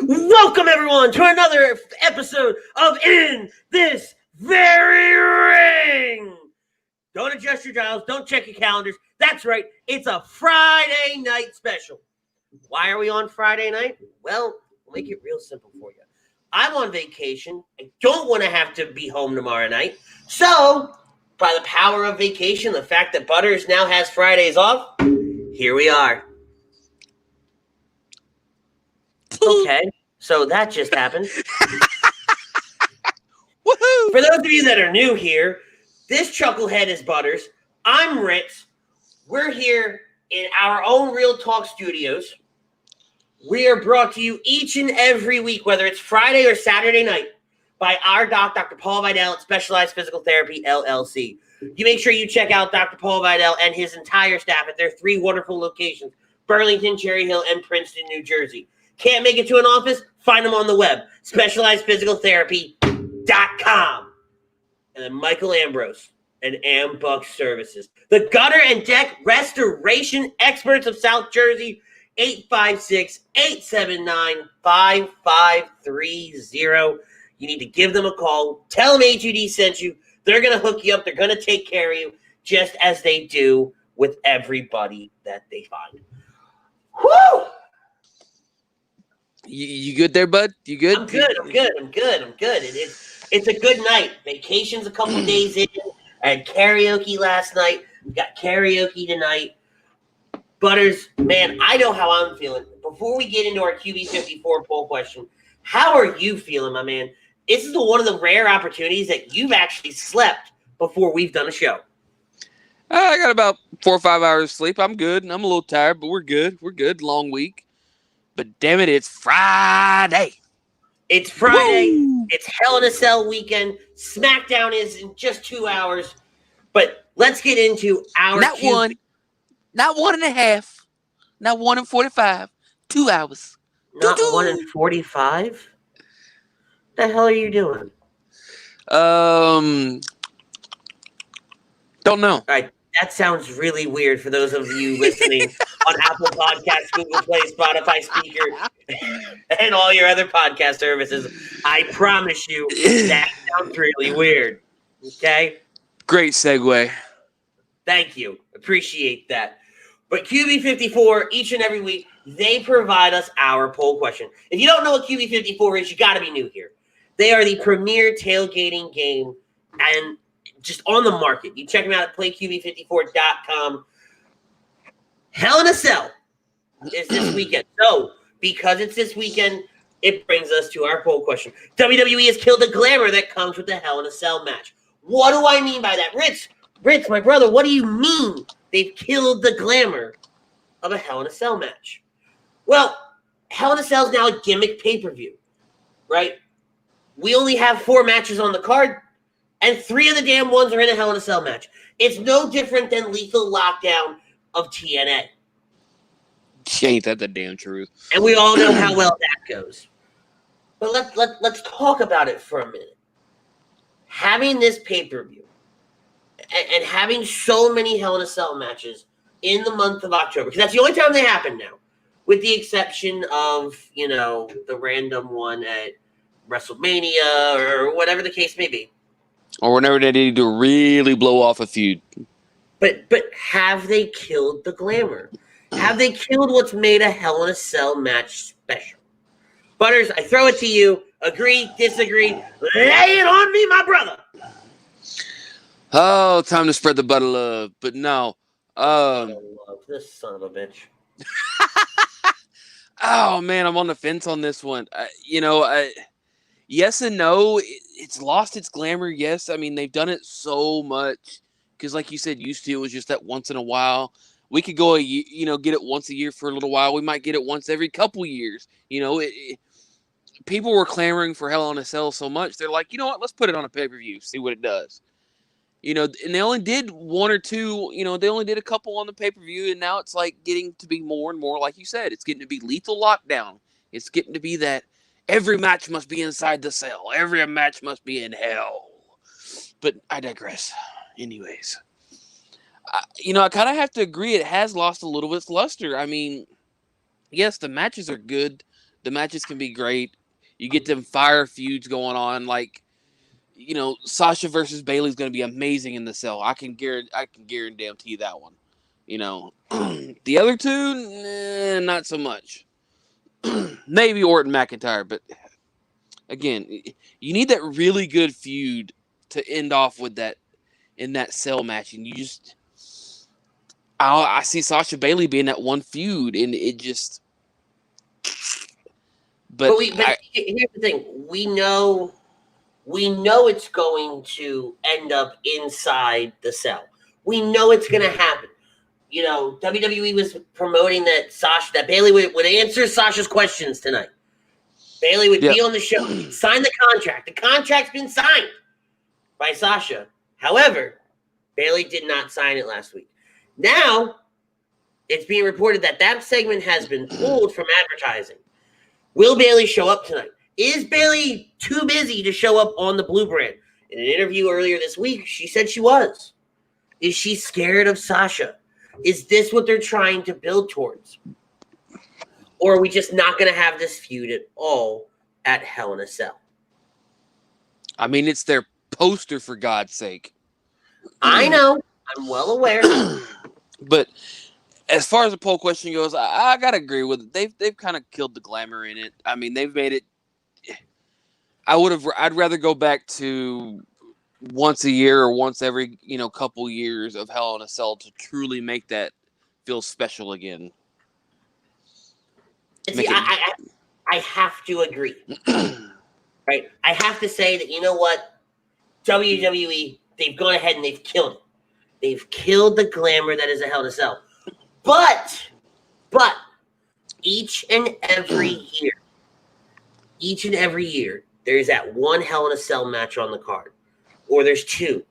Welcome, everyone, to another episode of In This Very Ring. Don't adjust your dials. Don't check your calendars. That's right. It's a Friday night special. Why are we on Friday night? Well, we'll make it real simple for you. I'm on vacation. I don't want to have to be home tomorrow night. So, by the power of vacation, the fact that Butters now has Fridays off, here we are. Okay, so that just happened. Woohoo! For those of you that are new here, this chucklehead is Butters. I'm Ritz. We're here in our own Real Talk studios. We are brought to you each and every week, whether it's Friday or Saturday night, by our doc, Dr. Paul Vidal at Specialized Physical Therapy, LLC. You make sure you check out Dr. Paul Vidal and his entire staff at their 3 wonderful locations, Burlington, Cherry Hill, and Princeton, New Jersey. Can't make it to an office? Find them on the web, specializedphysicaltherapy.com. And then Michael Ambrose and Ambuck Services. The gutter and deck restoration experts of South Jersey, 856-879-5530. You need to give them a call. Tell them HUD sent you. They're going to hook you up. They're going to take care of you, just as they do with everybody that they find. Woo! You good there, bud? You good? I'm good. It's a good night. Vacation's a couple days in. I had karaoke last night. We got karaoke tonight. Butters, man, I know how I'm feeling. Before we get into our QB54 poll question, how are you feeling, my man? This is one of the rare opportunities that you've actually slept before we've done a show. I got about 4 or 5 hours of sleep. I'm good. I'm a little tired, but we're good. We're good. Long week. But damn it, it's Friday. It's Friday. Woo! It's Hell in a Cell weekend. Smackdown is in just 2 hours. But let's get into our Not 1 and a half, not 1 and 45, 2 hours. Not 1 and 45? The hell are you doing? Don't know. All right, that sounds really weird for those of you listening on Apple Podcasts, Google Play, Spotify Speaker, and all your other podcast services. I promise you, that sounds really weird. Okay? Great segue. Thank you. Appreciate that. But QB54, each and every week, they provide us our poll question. If you don't know what QB54 is, you got to be new here. They are the premier tailgating game and just on the market. You check them out at playqb54.com. Hell in a Cell is this weekend. So, because it's this weekend, it brings us to our poll question. WWE has killed the glamour that comes with the Hell in a Cell match. What do I mean by that? Ritz, my brother, what do you mean they've killed the glamour of a Hell in a Cell match? Well, Hell in a Cell is now a gimmick pay-per-view, right? We only have 4 matches on the card, and 3 of the damn ones are in a Hell in a Cell match. It's no different than Lethal Lockdown of TNA. Ain't that the damn truth? And we all know how well that goes. But let's talk about it for a minute. Having this pay-per-view and having so many Hell in a Cell matches in the month of October, because that's the only time they happen now, with the exception of, the random one at WrestleMania or whatever the case may be. Or whenever they need to really blow off a feud. But have they killed the glamour? Have they killed what's made a Hell in a Cell match special? Butters, I throw it to you. Agree, disagree, lay it on me, my brother. Oh, time to spread the butter love. But no. This son of a bitch. Oh, man, I'm on the fence on this one. Yes and no. It's lost its glamour, yes. I mean, they've done it so much. Because like you said, used to it was just that once in a while. We could go, get it once a year for a little while. We might get it once every couple years. People were clamoring for Hell in a Cell so much. They're like, you know what? Let's put it on a pay-per-view, see what it does. And they only did 1 or 2. They only did a couple on the pay-per-view, and now it's like getting to be more and more, like you said. It's getting to be Lethal Lockdown. It's getting to be that every match must be inside the cell. Every match must be in hell. But I digress. Anyways. I kind of have to agree. It has lost a little of its luster. I mean, yes, the matches are good. The matches can be great. You get them fire feuds going on, like Sasha versus Bailey is going to be amazing in the cell. I can guarantee that one. The other two, not so much. Maybe Orton McIntyre, but again, you need that really good feud to end off with that in that cell match, and I see Sasha Bailey being that one feud, and it just. But here's the thing: we know it's going to end up inside the cell. We know it's going to happen. WWE was promoting that Bailey would answer Sasha's questions tonight. Bailey would be on the show, sign the contract. The contract's been signed by Sasha. However, Bailey did not sign it last week. Now, it's being reported that segment has been pulled from advertising. Will Bailey show up tonight? Is Bailey too busy to show up on the Blue Brand? In an interview earlier this week, she said she was. Is she scared of Sasha? Is this what they're trying to build towards? Or are we just not going to have this feud at all at Hell in a Cell? I mean, it's their poster, for God's sake. I know. I'm well aware. But as far as the poll question goes, I got to agree with it. They've kind of killed the glamour in it. I mean, they've made it. I'd rather go back to once a year or once every couple years of Hell in a Cell to truly make that feel special again. See, I have to agree. Right? I have to say that, you know what? WWE, they've gone ahead and they've killed it. They've killed the glamour that is a Hell in a Cell. But each and every year, there's that one Hell in a Cell match on the card. Or there's two.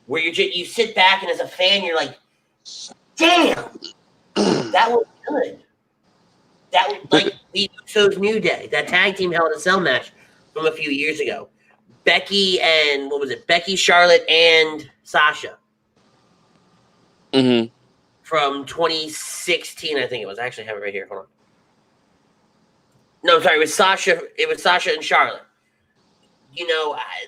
Where you sit back and as a fan, you're like, damn, that was good. That was like the Usos New Day, that tag team Hell in a Cell match from a few years ago. Becky, Charlotte, and Sasha. Mm-hmm. From 2016, I think it was. I actually have it right here. Hold on. No, I'm sorry. It was Sasha and Charlotte.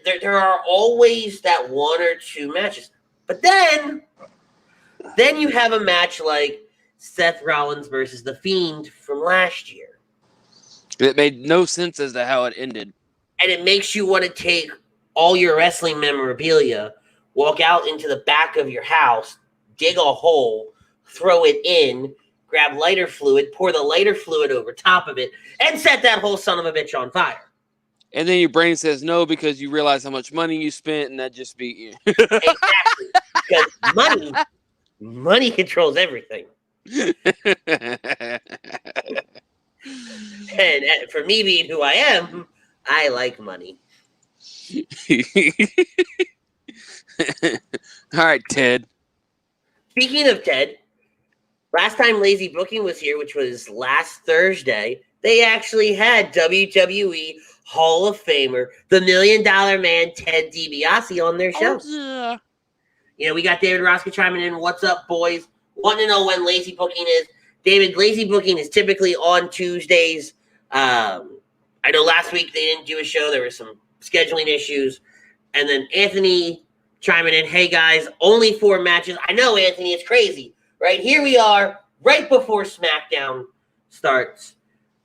There are always that one or two matches. But then you have a match like Seth Rollins versus The Fiend from last year. It made no sense as to how it ended. And it makes you want to take all your wrestling memorabilia, walk out into the back of your house, dig a hole, throw it in, grab lighter fluid, pour the lighter fluid over top of it, and set that whole son of a bitch on fire. And then your brain says no because you realize how much money you spent, and that just beat you. Exactly. Because money controls everything. And for me being who I am, I like money. All right, Ted. Speaking of Ted, last time Lazy Booking was here, which was last Thursday, they actually had WWE Hall of Famer, the $1 Million Man, Ted DiBiase, on their show. Oh, yeah. We got David Rosca chiming in. What's up, boys? Want to know when Lazy Booking is? David, Lazy Booking is typically on Tuesdays. I know last week they didn't do a show. There were some scheduling issues. And then Anthony chiming in, hey, guys, only 4 matches. I know, Anthony, it's crazy. Right? Here we are, right before Smackdown starts,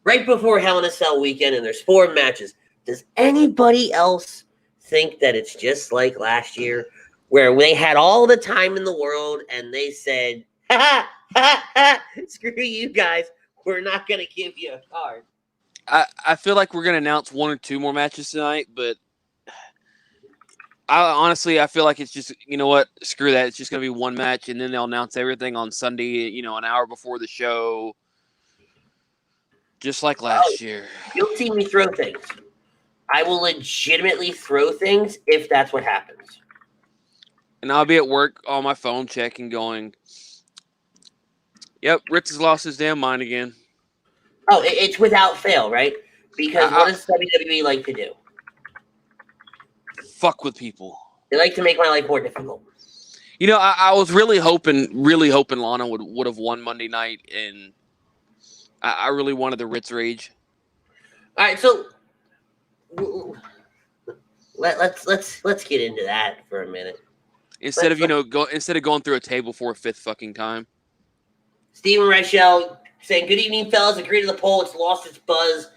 right before Hell in a Cell weekend, and there's 4 matches. Does anybody else think that it's just like last year where they had all the time in the world and they said, screw you guys, we're not going to give you a card? I feel like we're going to announce 1 or 2 more matches tonight, but I feel like it's just, you know what, screw that. It's just going to be 1 match, and then they'll announce everything on Sunday, an hour before the show, just like last year. You'll see me throw things. I will legitimately throw things if that's what happens. And I'll be at work on my phone checking, going, yep, Ritz has lost his damn mind again. Oh, it's without fail, right? Because what does WWE like to do? Fuck with people. They like to make my life more difficult. I was really hoping Lana would have won Monday night, and I really wanted the Ritz Rage. All right, so let's get into that for a minute. Instead of going through a table for a fifth fucking time. Steven Reichel saying, "Good evening, fellas. Agree to the poll. It's lost its buzz."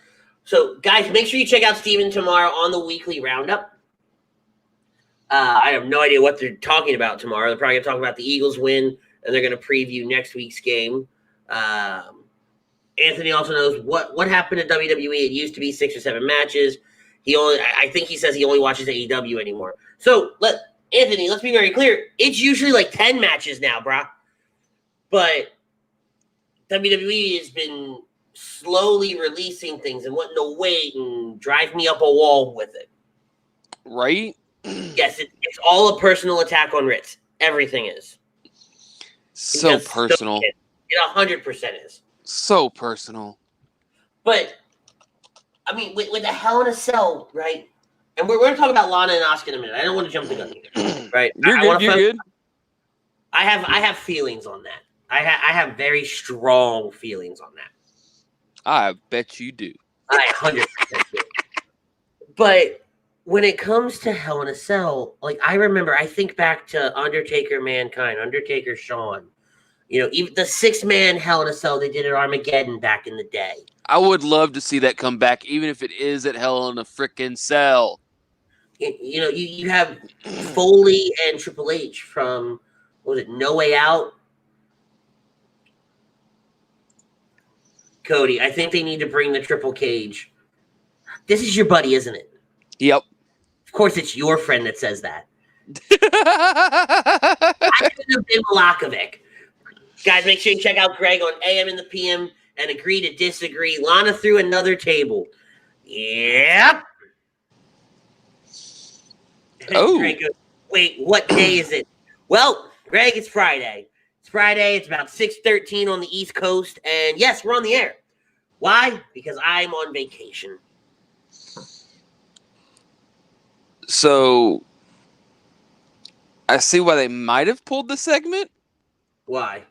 So, guys, make sure you check out Steven tomorrow on the weekly roundup. I have no idea what they're talking about tomorrow. They're probably going to talk about the Eagles win, and they're going to preview next week's game. Anthony also knows what happened to WWE. It used to be 6 or 7 matches. I think he says he only watches AEW anymore. So, Anthony, let's be very clear. It's usually like 10 matches now, brah. But WWE has been slowly releasing things and wanting to wait and drive me up a wall with it. Right? Yes, it's all a personal attack on Ritz. Everything is. So personal. It 100% is. So personal. But, I mean, with the Hell in a Cell, right? And we're going to talk about Lana and Asuka in a minute. I don't want to jump the gun either, right? You're good. I have feelings on that. I have very strong feelings on that. I bet you do. I 100% do. But when it comes to Hell in a Cell, like I think back to Undertaker, Mankind, Undertaker, Shawn. Even the 6-man Hell in a Cell they did at Armageddon back in the day. I would love to see that come back, even if it is at Hell in a frickin' Cell. You have Foley and Triple H from, what was it, No Way Out? Cody, I think they need to bring the triple cage. This is your buddy, isn't it? Yep. Of course, it's your friend that says that. I could have been Malakovic. Guys, make sure you check out Greg on AM and the PM and agree to disagree. Lana through another table. Yep. Oh. Greg goes, wait, what day is it? Well, Greg, it's Friday. It's Friday. It's about 6:13 on the East Coast. And yes, we're on the air. Why? Because I'm on vacation. So, I see why they might have pulled the segment. Why?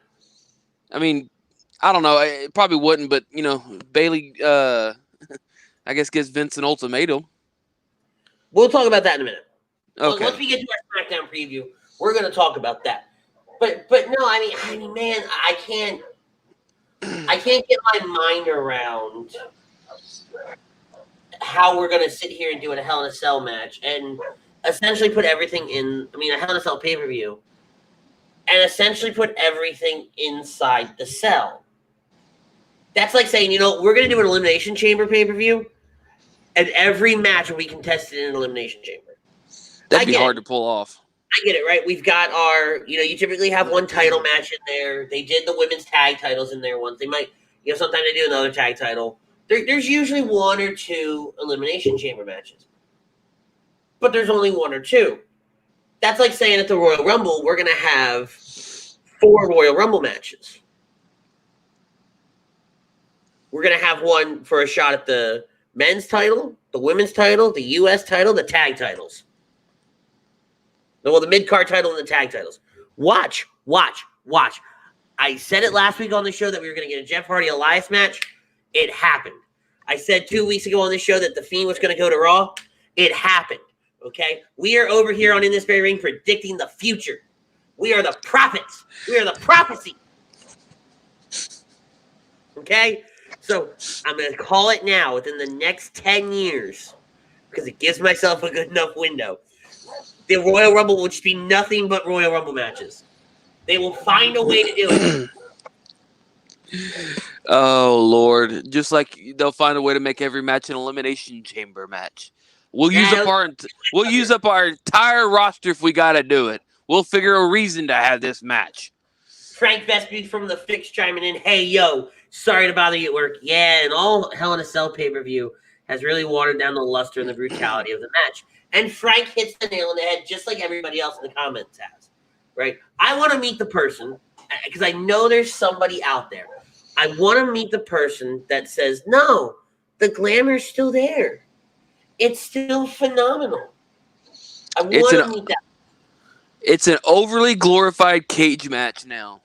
I mean, I don't know. It probably wouldn't, but, Bailey, I guess, gives Vince an ultimatum. We'll talk about that in a minute. Okay. Once we get to our SmackDown preview, we're going to talk about that. But no, I mean, man, I can't get my mind around how we're going to sit here and do a Hell in a Cell match and essentially put everything in, a Hell in a Cell pay-per-view, and essentially put everything inside the cell. That's like saying, we're going to do an Elimination Chamber pay-per-view, and every match will be contested in an Elimination Chamber. That'd be hard to pull off. I get it, right? We've got our, you typically have one title match in there. They did the women's tag titles in there once. They might, sometimes they do another tag title. There's usually 1 or 2 Elimination Chamber matches. But there's only 1 or 2. That's like saying at the Royal Rumble, we're going to have 4 Royal Rumble matches. We're going to have one for a shot at the men's title, the women's title, the U.S. title, the tag titles. Well, the mid-card title and the tag titles. Watch. I said it last week on the show that we were going to get a Jeff Hardy-Elias match. It happened. I said 2 weeks ago on this show that The Fiend was going to go to Raw. It happened. Okay? We are over here on In This Very Ring predicting the future. We are the prophets. We are the prophecy. Okay? So I'm going to call it now within the next 10 years because it gives myself a good enough window. The Royal Rumble will just be nothing but Royal Rumble matches. They will find a way to do it. Oh, Lord. Just like they'll find a way to make every match an Elimination Chamber match. We'll use up our entire roster if we got to do it. We'll figure a reason to have this match. Frank Vespi from The Fix chiming in. Hey, yo, sorry to bother you at work. Yeah, and all Hell in a Cell pay-per-view has really watered down the luster and the brutality of the match. And Frank hits the nail on the head just like everybody else in the comments has, right? I want to meet the person because I know there's somebody out there. I want to meet the person that says, no, the glamour's still there. It's still phenomenal. I want to meet that. It's an overly glorified cage match now.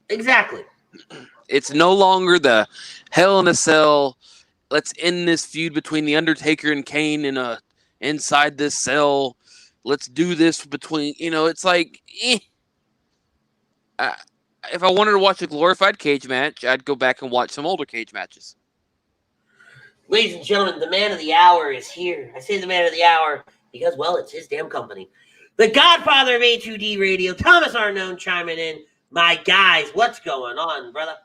Exactly. It's no longer the Hell in a Cell. Let's end this feud between the Undertaker and Kane inside this cell. Let's do this between. It's like, if I wanted to watch a glorified cage match, I'd go back and watch some older cage matches. Ladies and gentlemen, the man of the hour is here. I say the man of the hour because, well, it's his damn company. The godfather of A2D Radio, Thomas Arnone, chiming in. My guys, what's going on, brother?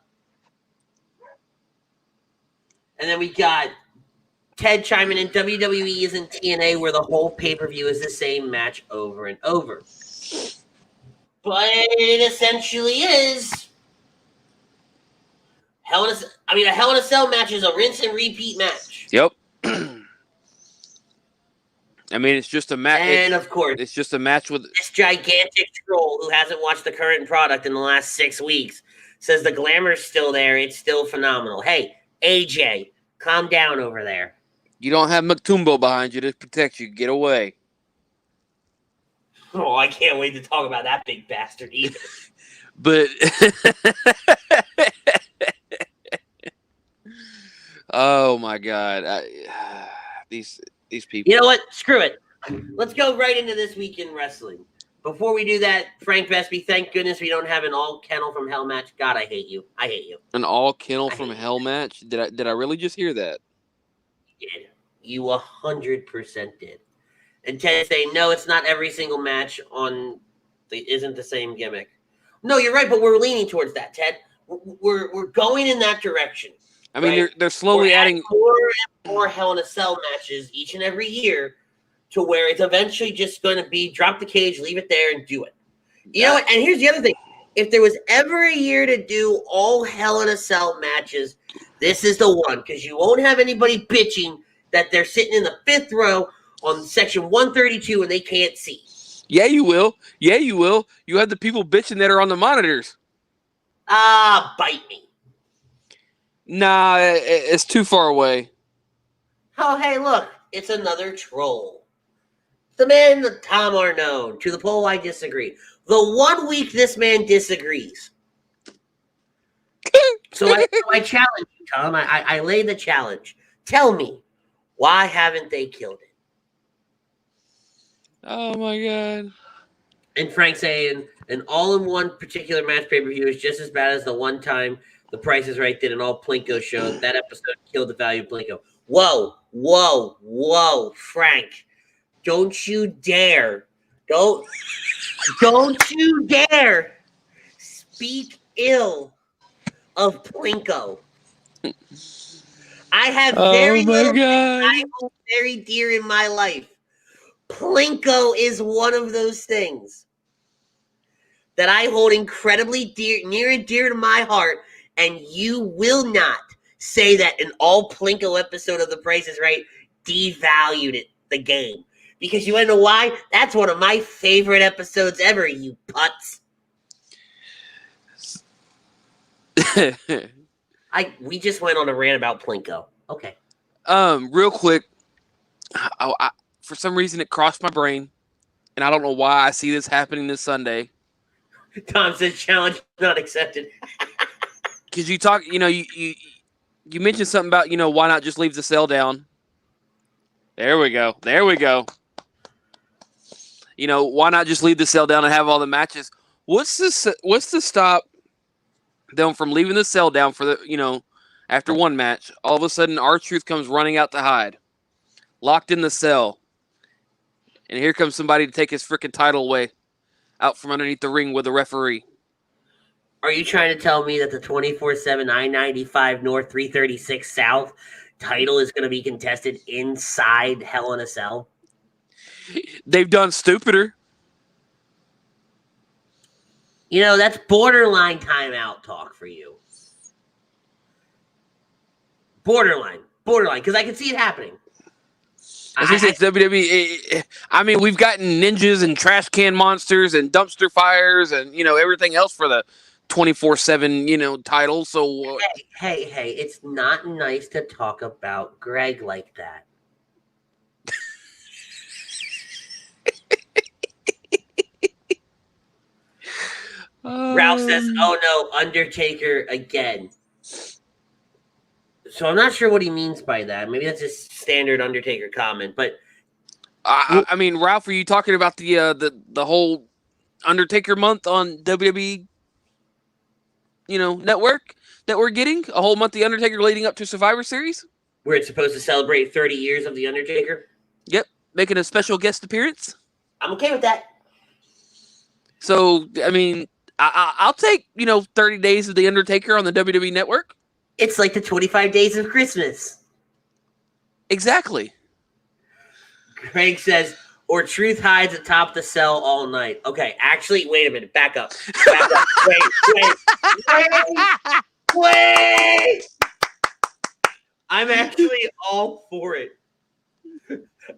And then we got Ted chiming in. WWE isn't TNA where the whole pay-per-view is the same match over and over. But it essentially is. A Hell in a Cell match is a rinse and repeat match. Yep. I mean, it's just a match. And of course, it's just a match with this gigantic troll who hasn't watched the current product in the last 6 weeks. Says the glamour's still there. It's still phenomenal. Hey, AJ, calm down over there. You don't have Mutombo behind you to protect you. Get away. Oh, I can't wait to talk about that big bastard either. But oh my God, these people. You know what? Screw it. Let's go right into this week in wrestling. Before we do that, Frank Vespi, thank goodness we don't have an all kennel from hell match. God, I hate you. I hate you. An all kennel from hell match? Did I really just hear that? You did. You 100% did. And Ted saying, no, it's not every single match isn't the same gimmick. No, you're right, but we're leaning towards that, Ted. We're going in that direction. I mean, right? they're slowly adding more and more Hell in a Cell matches each and every year to where it's eventually just going to be drop the cage, leave it there, and do it. You know what? And here's the other thing. If there was ever a year to do all Hell in a Cell matches, this is the one, because you won't have anybody bitching that they're sitting in the 5th row on section 132 and they can't see. Yeah, you will. Yeah, you will. You have the people bitching that are on the monitors. Bite me. Nah, it's too far away. Oh, hey, look. It's another troll. The man, Tom Arnone. To the poll, I disagree. The 1 week this man disagrees. So I challenge you, Tom. I lay the challenge. Tell me, why haven't they killed it? Oh, my God. And Frank saying, an all-in-one particular match pay-per-view is just as bad as the one time The Price is Right did an all Plinko show. That episode killed the value of Plinko. Whoa, Frank. Don't you dare. Don't you dare speak ill of Plinko. I have very little things I hold very dear in my life. Plinko is one of those things that I hold incredibly near and dear to my heart, and you will not say that an all Plinko episode of The Price is Right devalued the game. Because you want to know why? That's one of my favorite episodes ever, you putz. We just went on a rant about Plinko. Okay. Real quick, for some reason it crossed my brain, and I don't know why I see this happening this Sunday. Tom says challenge not accepted. Because you talk, you mentioned something about, why not just leave the cell down? There we go. Why not just leave the cell down and have all the matches? What's to stop them from leaving the cell down for the, after one match? All of a sudden, R-Truth comes running out to hide, locked in the cell, and here comes somebody to take his freaking title away, out from underneath the ring with a referee. Are you trying to tell me that the 24/7 I-95 North 336 South title is going to be contested inside Hell in a Cell? They've done stupider. That's borderline timeout talk for you. Borderline, because I can see it happening. It's WWE. I mean, we've gotten ninjas and trash can monsters and dumpster fires and, everything else for the 24/7, title. So hey, it's not nice to talk about Greg like that. Ralph says, "Oh no, Undertaker again." So I'm not sure what he means by that. Maybe that's just standard Undertaker comment. But I mean, Ralph, are you talking about the whole Undertaker month on WWE, network that we're getting a whole month of the Undertaker leading up to Survivor Series? where it's supposed to celebrate 30 years of the Undertaker. Yep, making a special guest appearance. I'm okay with that. So, I mean, I'll take 30 days of the Undertaker on the WWE network. It's like the 25 days of Christmas. Exactly. Craig says, or truth hides atop the cell all night. Okay, actually, wait a minute. Back up. Wait. I'm actually all for it.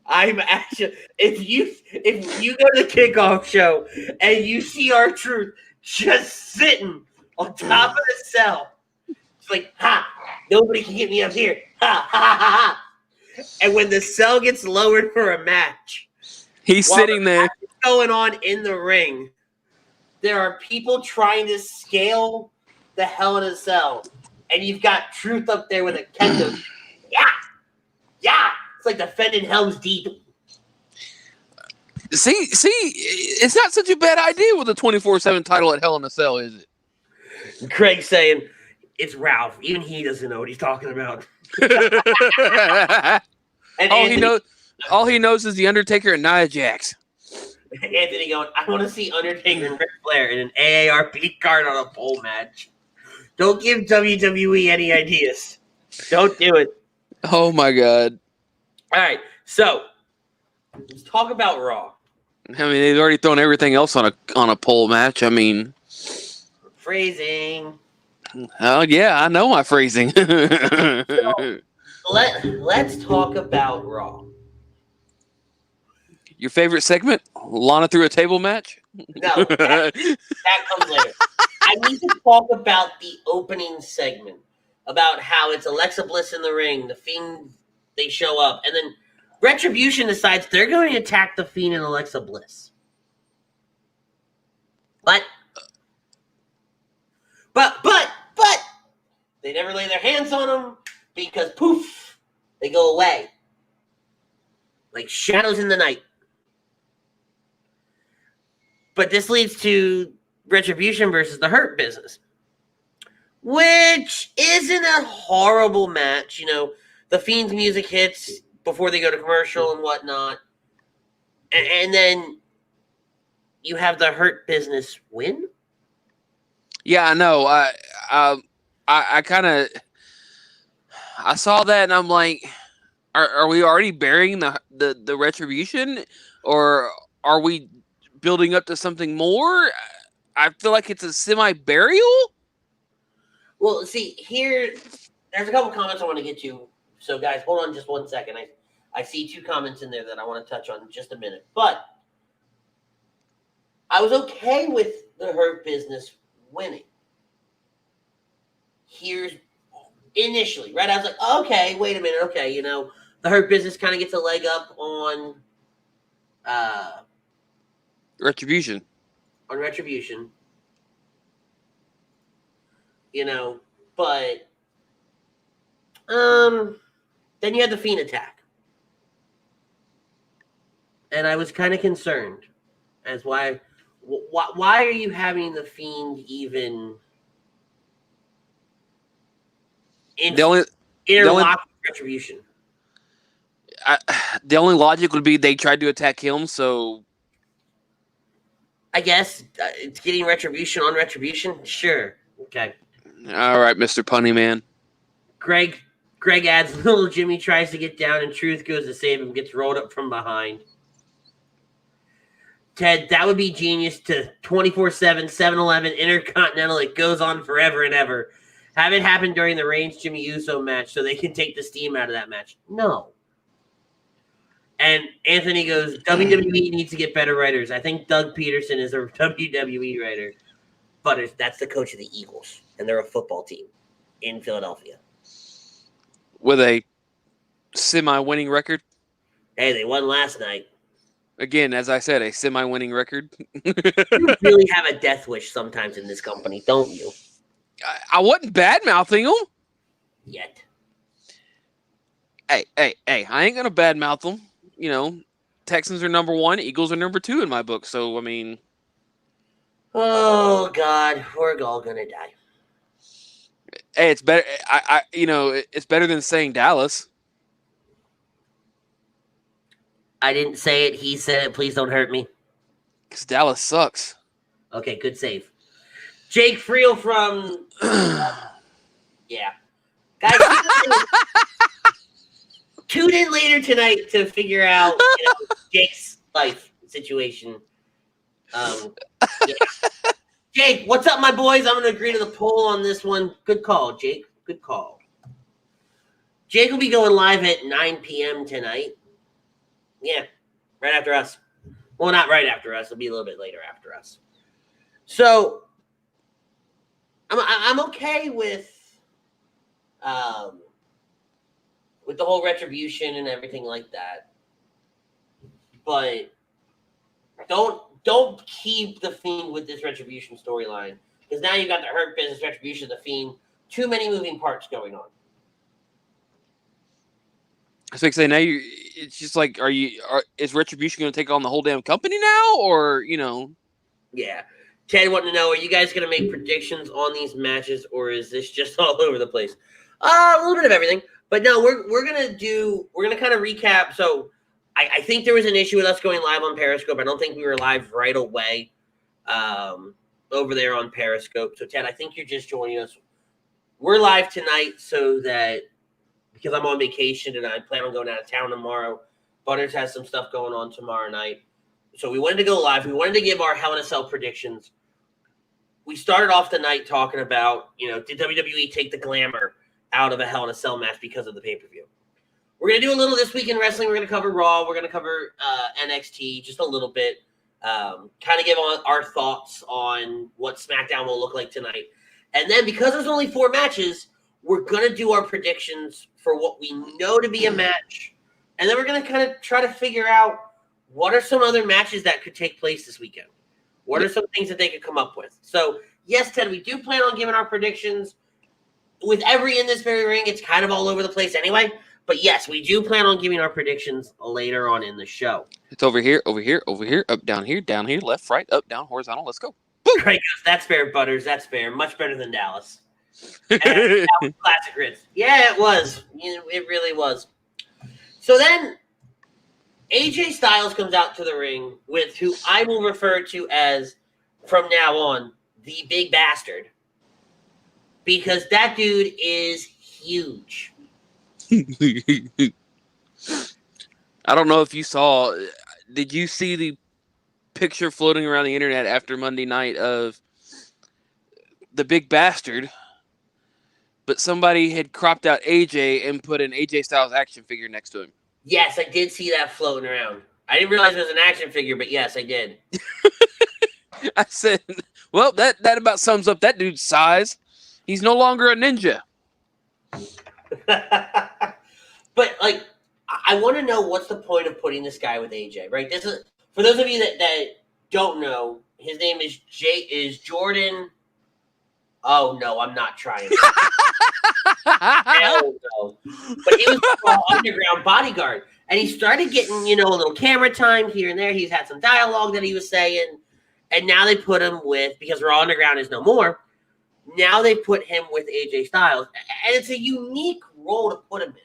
I'm actually, if you go to the kickoff show and you see R-Truth just sitting on top of the cell, it's like, ha, nobody can get me up here. Ha, ha, ha, ha. And when the cell gets lowered for a match, he's sitting there going on in the ring, there are people trying to scale the Hell in a Cell, and you've got Truth up there with a kendo. Yeah, it's like defending Helm's Deep. See, it's not such a bad idea with a 24/7 title at Hell in a Cell, is it? Craig saying it's Ralph. Even he doesn't know what he's talking about. And all he knows is the Undertaker and Nia Jax. Anthony going, I want to see Undertaker and Ric Flair in an AARP card on a pole match. Don't give WWE any ideas. Don't do it. Oh my God. All right, so let's talk about Raw. I mean, they've already thrown everything else on a pole match. I mean, phrasing. Oh yeah, I know my phrasing. So, let's talk about Raw. Your favorite segment? Lana through a table match? No, that comes later. I need to talk about the opening segment, about how it's Alexa Bliss in the ring, the Fiend, they show up, and then Retribution decides they're going to attack the Fiend and Alexa Bliss. But they never lay their hands on them because poof, they go away. Like shadows in the night. But this leads to Retribution versus the Hurt Business, which isn't a horrible match. The Fiend's music hits before they go to commercial and whatnot. And then you have the Hurt Business win. Yeah, I know. I kind of I saw that and I'm like, are we already burying the Retribution, or are we building up to something more? I feel like it's a semi-burial. Well, see, there's a couple comments I want to get to. So, guys, hold on just 1 second. I see 2 comments in there that I want to touch on in just a minute. But I was okay with the Hurt Business winning. Here's initially, right? I was like, okay, wait a minute. Okay, the Hurt Business kind of gets a leg up on Retribution. On Retribution. But then you had the Fiend attack. And I was kind of concerned as why are you having the Fiend even interlock with Retribution? The only logic would be they tried to attack him, so I guess it's getting Retribution on Retribution. Sure, okay. All right, Mr. Punny Man. Greg adds, little Jimmy tries to get down and Truth goes to save him, gets rolled up from behind. Ted, that would be genius to 24/7, 7-Eleven, Intercontinental. It goes on forever and ever. Have it happen during the Reigns Jimmy Uso match so they can take the steam out of that match. No. And Anthony goes, WWE needs to get better writers. I think Doug Peterson is a WWE writer. But that's the coach of the Eagles, and they're a football team in Philadelphia. With a semi-winning record? Hey, they won last night. Again, as I said, a semi-winning record. You really have a death wish sometimes in this company, don't you? I wasn't bad-mouthing them. Yet. Hey, I ain't going to bad-mouth them. You know, Texans are number 1, Eagles are number 2 in my book. So, I mean... Oh, God, we're all going to die. Hey, it's better. It's better than saying Dallas. I didn't say it. He said it. Please don't hurt me. Because Dallas sucks. Okay, good save. Jake Friel from... yeah. Guys, tune in later tonight to figure out Jake's life situation. Yeah. Jake, what's up, my boys? I'm going to agree to the poll on this one. Good call, Jake. Good call. Jake will be going live at 9 p.m. tonight. Yeah, right after us. Well, not right after us. It'll be a little bit later after us. So, I'm okay with the whole retribution and everything like that. But don't keep the Fiend with this retribution storyline, because now you got the Hurt Business, retribution, the Fiend. Too many moving parts going on. So say now it's just like, is retribution going to take on the whole damn company now, or Yeah. Ted wanted to know, are you guys going to make predictions on these matches, or is this just all over the place? A little bit of everything, but no, we're going to kind of recap. So I think there was an issue with us going live on Periscope. I don't think we were live right away over there on Periscope. So Ted, I think you're just joining us. We're live tonight so that, because I'm on vacation and I plan on going out of town tomorrow. Butters has some stuff going on tomorrow night. So we wanted to go live. We wanted to give our Hell in a Cell predictions. We started off the night talking about, did WWE take the glamour out of a Hell in a Cell match because of the pay-per-view? We're going to do a little This Week in Wrestling. We're going to cover Raw. We're going to cover NXT just a little bit. Kind of give our thoughts on what Smackdown will look like tonight. And then because there's only 4 matches, we're going to do our predictions for what we know to be a match. And then we're going to kind of try to figure out what are some other matches that could take place this weekend. What are some things that they could come up with? So, yes, Ted, we do plan on giving our predictions. With every in this very ring, it's kind of all over the place anyway. But, yes, we do plan on giving our predictions later on in the show. It's over here, up, down here, left, right, up, down, horizontal. Let's go. Right, that's fair, Butters. That's fair. Much better than Dallas. And that was classic Ritz. Yeah, it was. It really was. So then AJ Styles comes out to the ring with who I will refer to as, from now on, the Big Bastard. Because that dude is huge. I don't know if you saw. Did you see the picture floating around the internet after Monday night of the Big Bastard? But somebody had cropped out AJ and put an AJ Styles action figure next to him. Yes, I did see that floating around. I didn't realize it was an action figure, but yes, I did. I said, well, that about sums up that dude's size. He's no longer a ninja. But, I want to know what's the point of putting this guy with AJ, right? This is, for those of you that don't know, his name is Jordan. Oh, no, I'm not trying. Hell no. But he was an underground bodyguard. And he started getting, a little camera time here and there. He's had some dialogue that he was saying. And now they put him with, because Raw Underground is no more, now they put him with AJ Styles. And it's a unique role to put him in,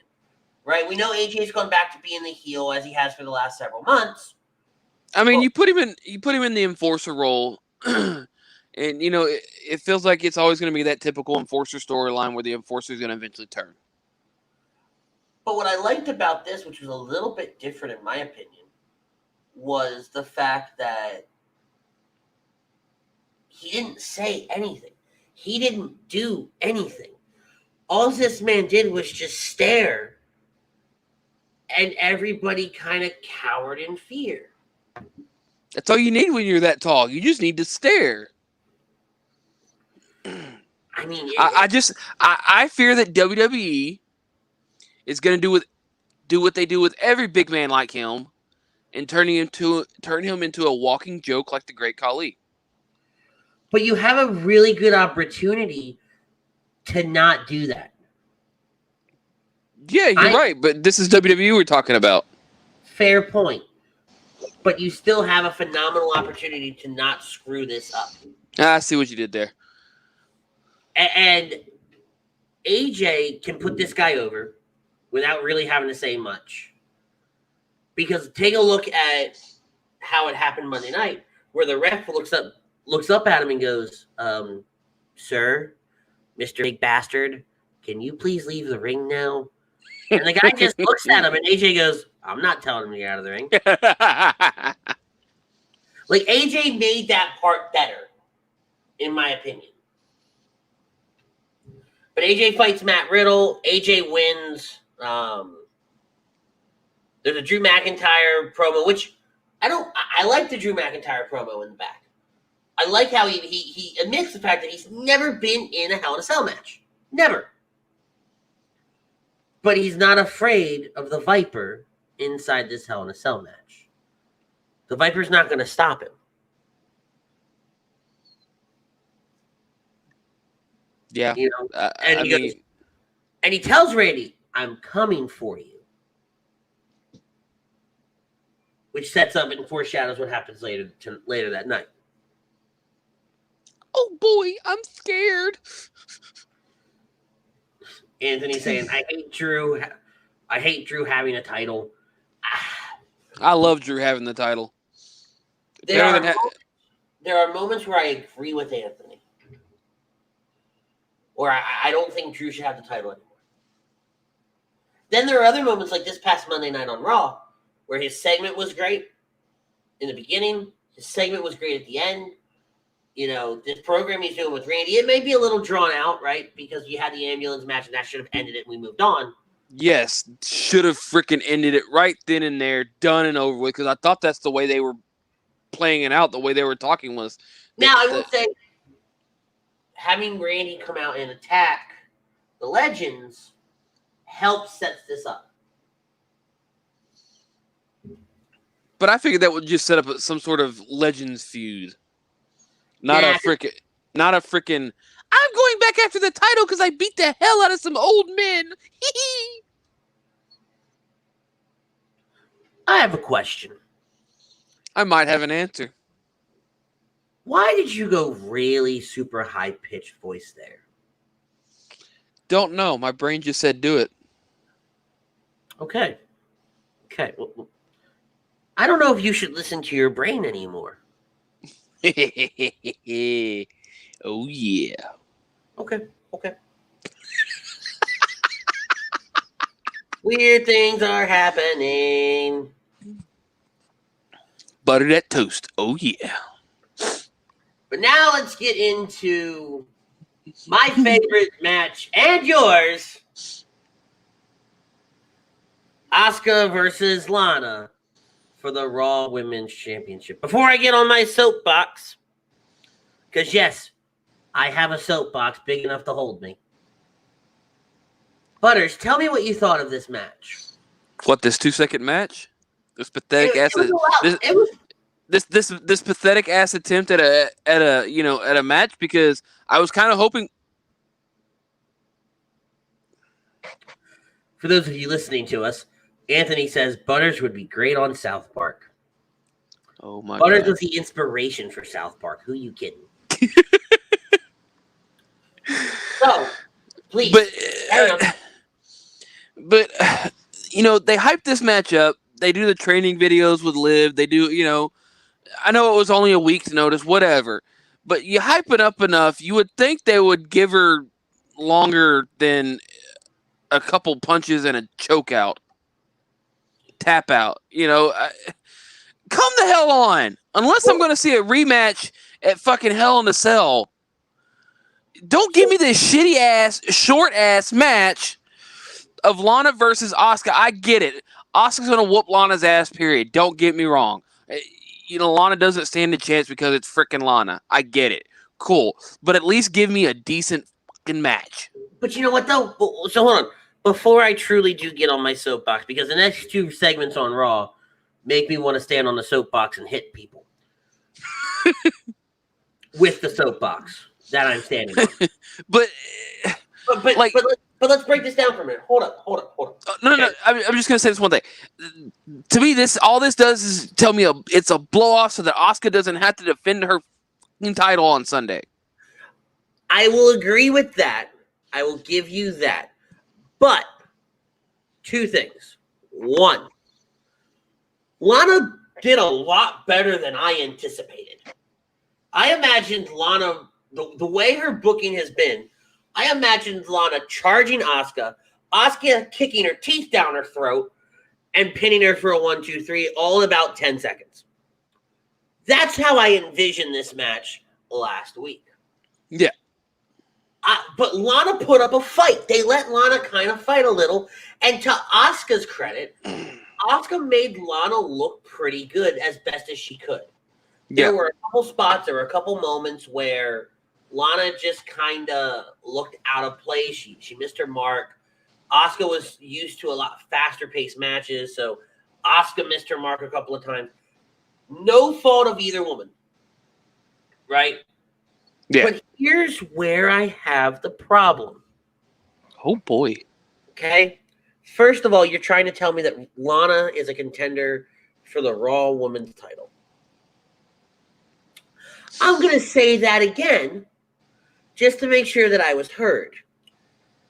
right? We know AJ's gone back to being the heel as he has for the last several months. I mean, you put him in the enforcer role. And, it feels like it's always going to be that typical enforcer storyline where the enforcer is going to eventually turn. But what I liked about this, which was a little bit different in my opinion, was the fact that he didn't say anything. He didn't do anything. All this man did was just stare. And everybody kind of cowered in fear. That's all you need when you're that tall. You just need to stare. I mean, I fear that WWE is going to do what they do with every big man like him and turn him into a walking joke like the Great Khali. But you have a really good opportunity to not do that. Yeah, you're right, but this is WWE we're talking about. Fair point. But you still have a phenomenal opportunity to not screw this up. I see what you did there. And AJ can put this guy over without really having to say much. Because take a look at how it happened Monday night, where the ref looks up at him and goes, "Sir, Mr. Big Bastard, can you please leave the ring now?" And the guy just looks at him, and AJ goes, "I'm not telling him to get out of the ring." Like, AJ made that part better, in my opinion. But AJ fights Matt Riddle. AJ wins. There's a Drew McIntyre promo, which I like the Drew McIntyre promo in the back. I like how he admits the fact that he's never been in a Hell in a Cell match. Never. But he's not afraid of the Viper inside this Hell in a Cell match. The Viper's not going to stop him. Yeah. You know, and he tells Randy, "I'm coming for you." Which sets up and foreshadows what happens later that night. Oh boy, I'm scared. Anthony saying, "I hate Drew. I hate Drew having a title." I love Drew having the title. There are moments where I agree with Anthony. Or I don't think Drew should have the title anymore. Then there are other moments like this past Monday night on Raw, where his segment was great in the beginning. His segment was great at the end. You know, this program he's doing with Randy, it may be a little drawn out, right? Because you had the ambulance match and that should have ended it and we moved on. Yes, should have freaking ended it right then and there, done and over with, because I thought that's the way they were playing it out, the way they were talking was. Now, I will say, having Randy come out and attack the Legends helps set this up. But I figured that would just set up some sort of Legends feud. Not a freaking. I'm going back after the title because I beat the hell out of some old men. I have a question. I might have an answer. Why did you go really super high-pitched voice there? Don't know. My brain just said do it. Okay. Well, I don't know if you should listen to your brain anymore. Oh, yeah. Okay. Weird things are happening. Butter that toast. Oh, yeah. But now let's get into my favorite match and yours. Asuka versus Lana for the Raw Women's Championship. Before I get on my soapbox, because yes, I have a soapbox big enough to hold me. Butters, tell me what you thought of this match. What, this 2-second match? This pathetic ass. This pathetic ass attempt at a match, because I was kind of hoping. For those of you listening to us, Anthony says Butters would be great on South Park. Oh my Butters God. was the inspiration for South Park. Who you kidding? So, please. But they hype this match up. They do the training videos with Liv. They do, I know it was only a week's notice, whatever. But you hype it up enough, you would think they would give her longer than a couple punches and a choke out. Tap out. Come the hell on. Unless I'm going to see a rematch at fucking Hell in a Cell. Don't give me this shitty ass, short ass match of Lana versus Asuka. I get it. Asuka's going to whoop Lana's ass, period. Don't get me wrong. Lana doesn't stand a chance because it's freaking Lana. I get it. Cool. But at least give me a decent fucking match. But you know what, though? So hold on. Before I truly do get on my soapbox, because the next two segments on Raw make me want to stand on the soapbox and hit people with the soapbox that I'm standing on. but let's break this down for a minute. Hold up. No. I'm just gonna say this one thing. To me, all this does is tell me it's a blow off, so that Asuka doesn't have to defend her title on Sunday. I will agree with that. I will give you that. But two things. One, Lana did a lot better than I anticipated. I imagined Lana, the way her booking has been, I imagined Lana charging Asuka kicking her teeth down her throat, and pinning her for a 1, 2, 3, all in about 10 seconds. That's how I envisioned this match last week. Yeah. But Lana put up a fight. They let Lana kind of fight a little. And to Asuka's credit, Asuka made Lana look pretty good as best as she could. There were a couple spots, there were a couple moments where Lana just kind of looked out of place. She missed her mark. Asuka was used to a lot faster paced matches, so Asuka missed her mark a couple of times. No fault of either woman, right? Yeah. But here's where I have the problem. Oh, boy. Okay? First of all, you're trying to tell me that Lana is a contender for the Raw Women's title. I'm going to say that again, just to make sure that I was heard.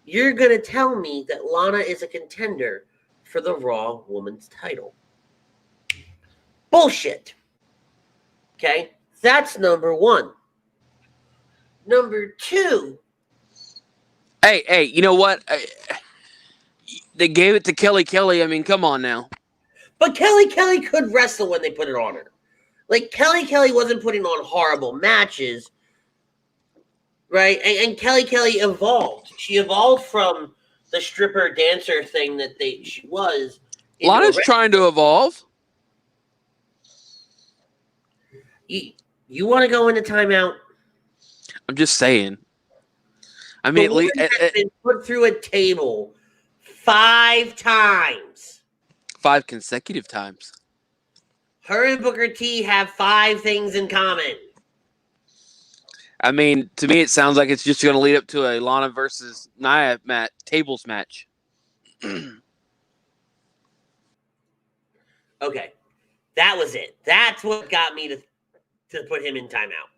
You're going to tell me that Lana is a contender for the Raw Women's title. Bullshit. Okay? That's number one. Number two. Hey, you know what? They gave it to Kelly. I mean, come on now. But Kelly could wrestle when they put it on her. Like, Kelly wasn't putting on horrible matches. Right? And Kelly evolved. She evolved from the stripper dancer thing that she was. Lana's trying to evolve. You want to go into timeout? I'm just saying. I mean, the woman has been put through a table 5 times. 5 consecutive times. Her and Booker T have 5 things in common. I mean, to me, it sounds like it's just going to lead up to a Lana versus Nia tables match. Okay. That was it. That's what got me to put him in timeout.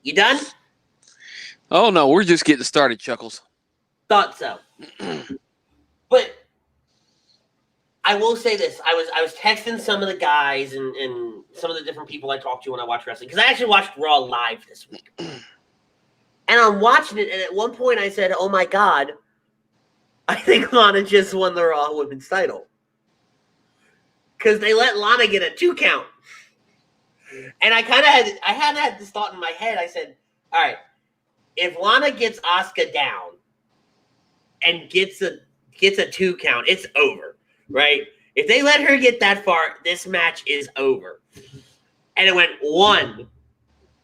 You done? Oh, no. We're just getting started, Chuckles. Thought so. But I will say this. I was texting some of the guys and some of the different people I talked to when I watch wrestling. Because I actually watched Raw live this week. And I'm watching it, and at one point I said, oh my God, I think Lana just won the Raw Women's title. Because they let Lana get a 2 count. And I had this thought in my head. I said, all right, if Lana gets Asuka down and gets a 2 count, it's over. Right? If they let her get that far, this match is over. And it went 1,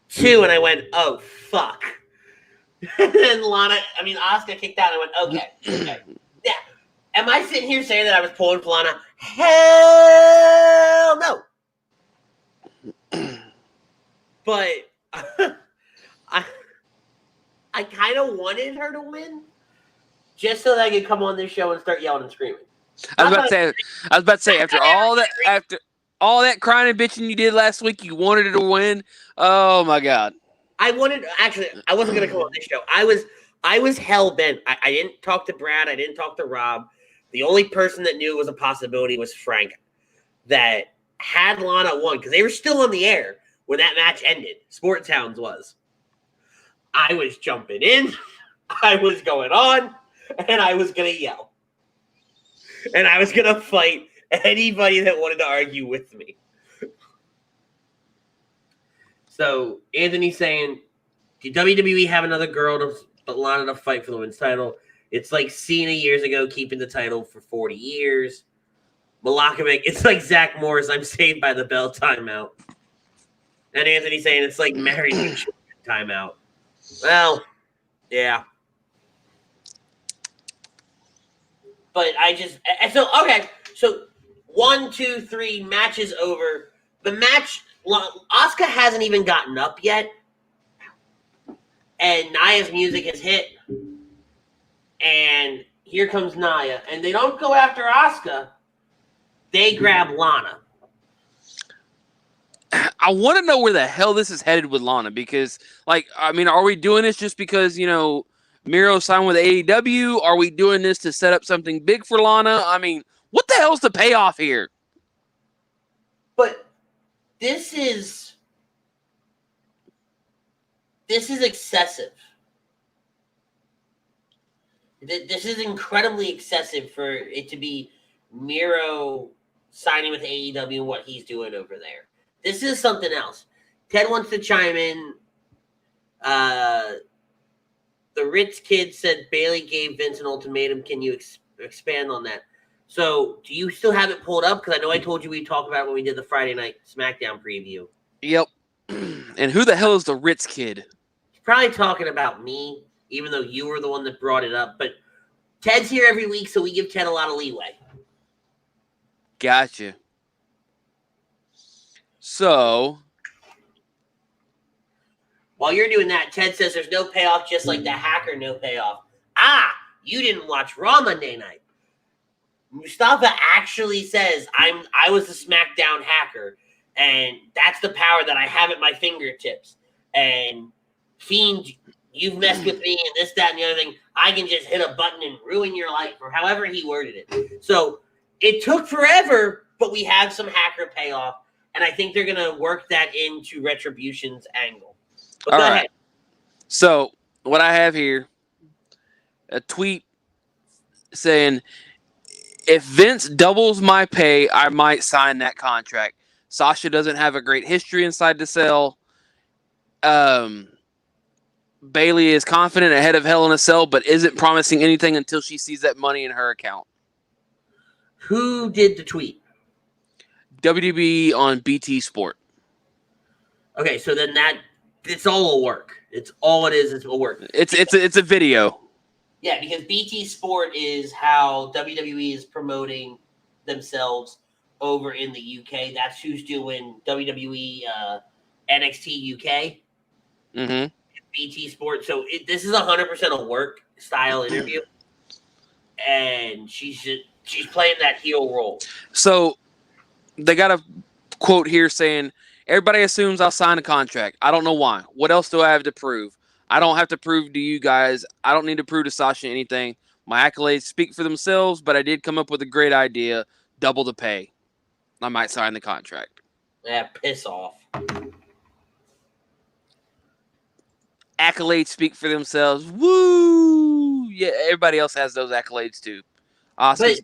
2, and I went, oh, fuck. And then Asuka kicked out, and I went, okay. Yeah. Am I sitting here saying that I was pulling for Lana? Hell no. But I kind of wanted her to win just so that I could come on this show and start yelling and screaming. I was about to say after all that crying and bitching you did last week, you wanted her to win. Oh my God! I wasn't going to come on this show. I was hell bent. I didn't talk to Brad. I didn't talk to Rob. The only person that knew it was a possibility was Frank. That had Lana won because they were still on the air when that match ended. Sport Towns was. I was jumping in. I was going on, and I was going to yell. And I was going to fight anybody that wanted to argue with me. So, Anthony's saying, did WWE have another girl but Lana to fight for the women's title? It's like Cena years ago keeping the title for 40 years. Malakovic, it's like Zach Morris, I'm saved by the bell timeout. And Anthony's saying it's like married timeout. Well, yeah. But so 1, 2, 3, match is over. The match, Asuka hasn't even gotten up yet. And Nia's music has hit. And here comes Nia. And they don't go after Asuka. They grab Lana. I want to know where the hell this is headed with Lana because, are we doing this just because, Miro signed with AEW? Are we doing this to set up something big for Lana? I mean, what the hell's the payoff here? But this is excessive. This is incredibly excessive for it to be Miro signing with AEW and what he's doing over there. This is something else. Ted wants to chime in. The Ritz kid said Bailey gave Vince an ultimatum. Can you expand on that? So, do you still have it pulled up? Because I know I told you we'd talk about it when we did the Friday night SmackDown preview. Yep. And who the hell is the Ritz kid? He's probably talking about me, even though you were the one that brought it up. But Ted's here every week, so we give Ted a lot of leeway. Gotcha. So, while you're doing that, Ted says there's no payoff, just like the hacker no payoff. You didn't watch Raw Monday night. Mustafa actually says I was the SmackDown hacker, and that's the power that I have at my fingertips. And Fiend, you've messed with me and this, that, and the other thing. I can just hit a button and ruin your life, or however he worded it. So it took forever, but we have some hacker payoff. And I think they're going to work that into Retribution's angle. But go ahead. So, what I have here, a tweet saying, if Vince doubles my pay, I might sign that contract. Sasha doesn't have a great history inside the cell. Bailey is confident ahead of Hell in a Cell, but isn't promising anything until she sees that money in her account. Who did the tweet? WWE on BT Sport. Okay, so then it's all a work. It's all it is. It's a work. It's a video. Yeah, because BT Sport is how WWE is promoting themselves over in the UK. That's who's doing WWE NXT UK. Mm-hmm. BT Sport. So this is 100% a work style interview, and she's playing that heel role. So they got a quote here saying, everybody assumes I'll sign a contract. I don't know why. What else do I have to prove? I don't have to prove to you guys. I don't need to prove to Sasha anything. My accolades speak for themselves, but I did come up with a great idea. Double the pay. I might sign the contract. Yeah, piss off. Accolades speak for themselves. Woo! Yeah, everybody else has those accolades too. Asuka's,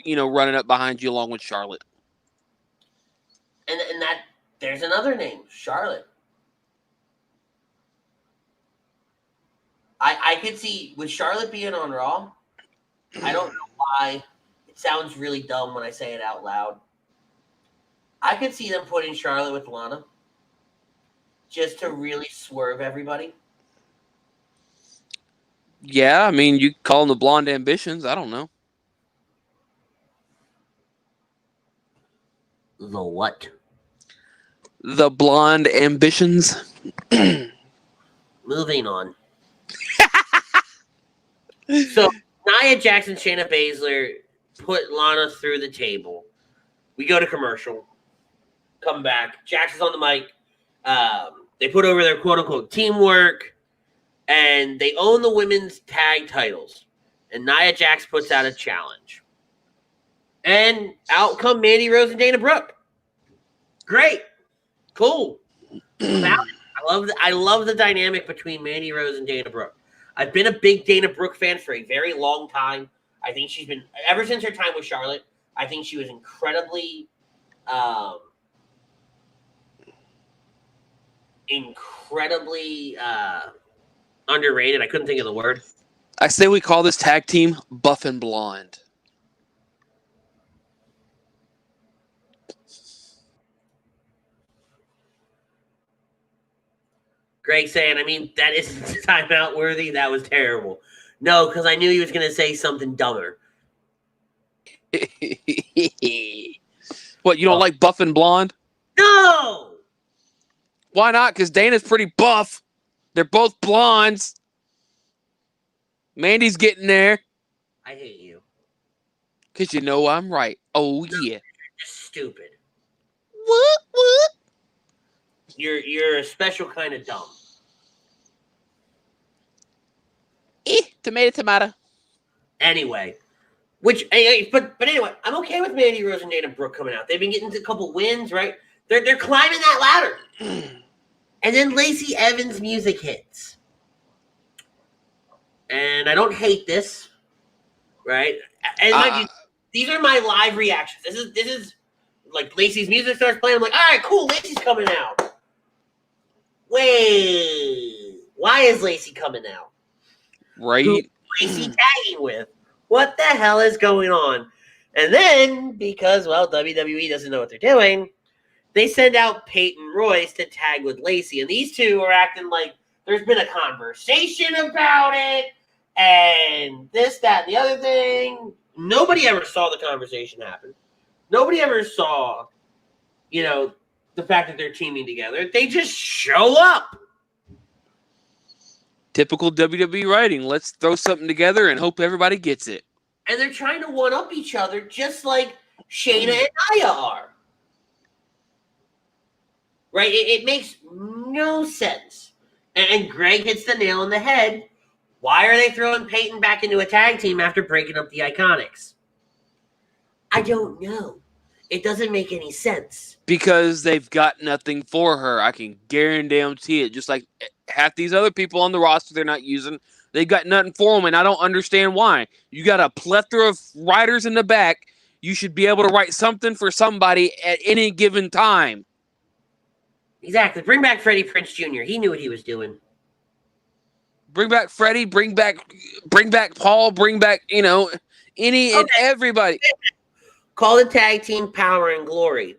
running up behind you along with Charlotte. And that there's another name, Charlotte. I could see with Charlotte being on Raw. I don't know why. It sounds really dumb when I say it out loud. I could see them putting Charlotte with Lana just to really swerve everybody. Yeah, I mean, you call them the Blonde Ambitions. I don't know. The what? The Blonde Ambitions. Moving on. So, Nia Jax and Shayna Baszler put Lana through the table. We go to commercial. Come back. Jax is on the mic. They put over their quote-unquote teamwork. And they own the women's tag titles. And Nia Jax puts out a challenge. And out come Mandy Rose and Dana Brooke. Great. Cool. I love the dynamic between Mandy Rose and Dana Brooke. I've been a big Dana Brooke fan for a very long time. I think she's been, ever since her time with Charlotte, I think she was incredibly underrated. I couldn't think of the word. I say we call this tag team Buff and Blonde. Greg saying, that isn't timeout worthy. That was terrible. No, because I knew he was going to say something dumber. What, you don't like buff and blonde? No! Why not? Because Dana's pretty buff. They're both blondes. Mandy's getting there. I hate you. Because you know I'm right. Oh, yeah. You're just stupid. What? You're a special kind of dumb. Tomato. Anyway, but anyway, I'm okay with Mandy Rose and Dana Brooke coming out. They've been getting a couple wins, right? They're climbing that ladder. And then Lacey Evans' music hits. And I don't hate this, right? And these are my live reactions. This is like Lacey's music starts playing. I'm like, all right, cool, Lacey's coming out. Wait, why is Lacey coming out? Right? Who is Lacey tagging with? What the hell is going on? And then, because, well, WWE doesn't know what they're doing, they send out Peyton Royce to tag with Lacey. And these two are acting like there's been a conversation about it, and this, that, and the other thing. Nobody ever saw the conversation happen. Nobody ever saw, the fact that they're teaming together. They just show up. Typical WWE writing. Let's throw something together and hope everybody gets it. And they're trying to one-up each other just like Shayna and Nia are. Right? It makes no sense. And Greg hits the nail on the head. Why are they throwing Peyton back into a tag team after breaking up the Iconics? I don't know. It doesn't make any sense. Because they've got nothing for her. I can guarantee it. Just like half these other people on the roster they're not using, they've got nothing for them, and I don't understand why. You got a plethora of writers in the back. You should be able to write something for somebody at any given time. Exactly. Bring back Freddie Prinze Jr. He knew what he was doing. Bring back Freddie. Bring back Paul. Bring back, any and everybody. Call the tag team Power and Glory.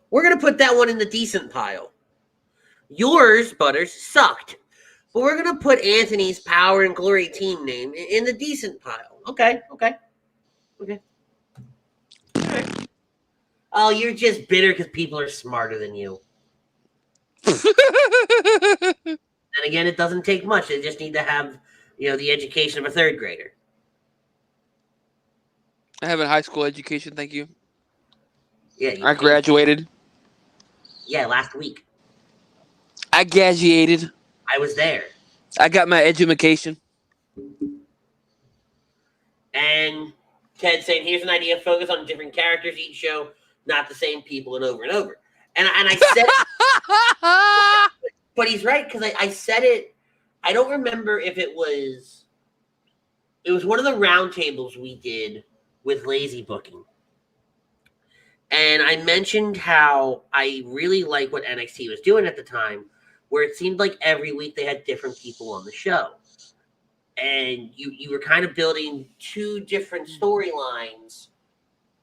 We're going to put that one in the decent pile. Yours, Butters, sucked. But we're going to put Anthony's Power and Glory team name in the decent pile. Okay. Oh, you're just bitter because people are smarter than you. And again, it doesn't take much. They just need to have, the education of a third grader. I have a high school education, thank you. Yeah, I graduated. Yeah, last week. I graduated. I was there. I got my education. And Ted saying, here's an idea, focus on different characters each show, not the same people and over and over. And I said, but he's right, because I said it, I don't remember if it was one of the roundtables we did with Lazy Booking. And I mentioned how I really like what NXT was doing at the time, where it seemed like every week they had different people on the show. And you were kind of building two different storylines.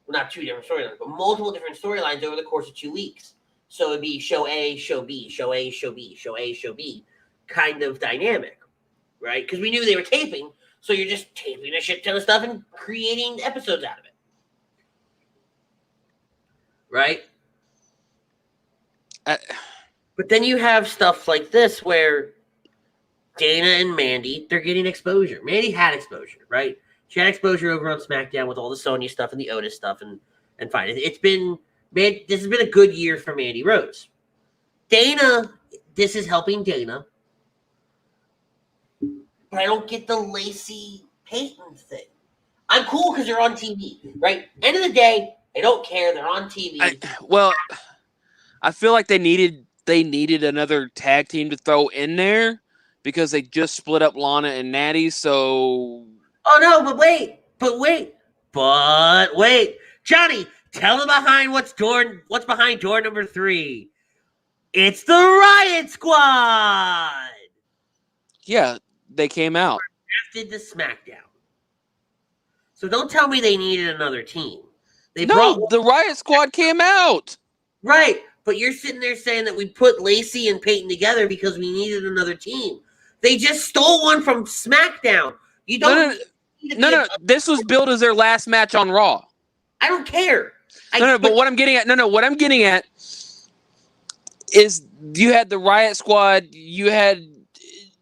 Well, not two different storylines, but multiple different storylines over the course of 2 weeks. So it'd be show A, show B, show A, show B, show A, show B kind of dynamic, right? Because we knew they were taping, so you're just taping a shit ton of stuff and creating episodes out of it. Right? But then you have stuff like this where Dana and Mandy, they're getting exposure. Mandy had exposure, right? She had exposure over on SmackDown with all the Sonya stuff and the Otis stuff, and fine. This has been a good year for Mandy Rose. Dana, this is helping Dana. But I don't get the Lacey Peyton thing. I'm cool because they're on TV, right? End of the day, I don't care. They're on TV. I feel like they needed another tag team to throw in there because they just split up Lana and Natty. So, oh no! But wait, Johnny, tell them what's behind door number 3. It's the Riot Squad. Yeah, they came out. Drafted to SmackDown. So don't tell me they needed another team. The Riot Squad came out. Right, but you're sitting there saying that we put Lacey and Peyton together because we needed another team. They just stole one from SmackDown. You don't need No. This was billed as their last match on Raw. I don't care. But what I'm getting at, what I'm getting at is you had the Riot Squad, you had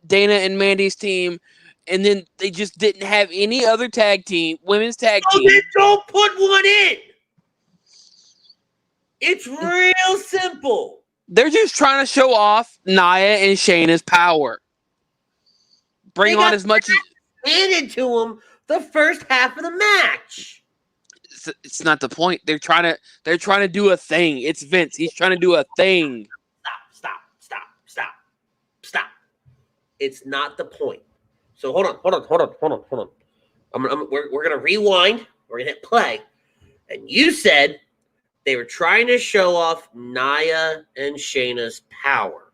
Dana and Mandy's team, and then they just didn't have any other women's tag team. Then don't put one in. It's real simple. They're just trying to show off Nia and Shayna's power. Bring on as much handed to them the first half of the match. It's not the point. They're trying to do a thing. It's Vince. He's trying to do a thing. Stop. It's not the point. So hold on. We're gonna rewind. We're gonna hit play. And you said they were trying to show off Nia and Shayna's power.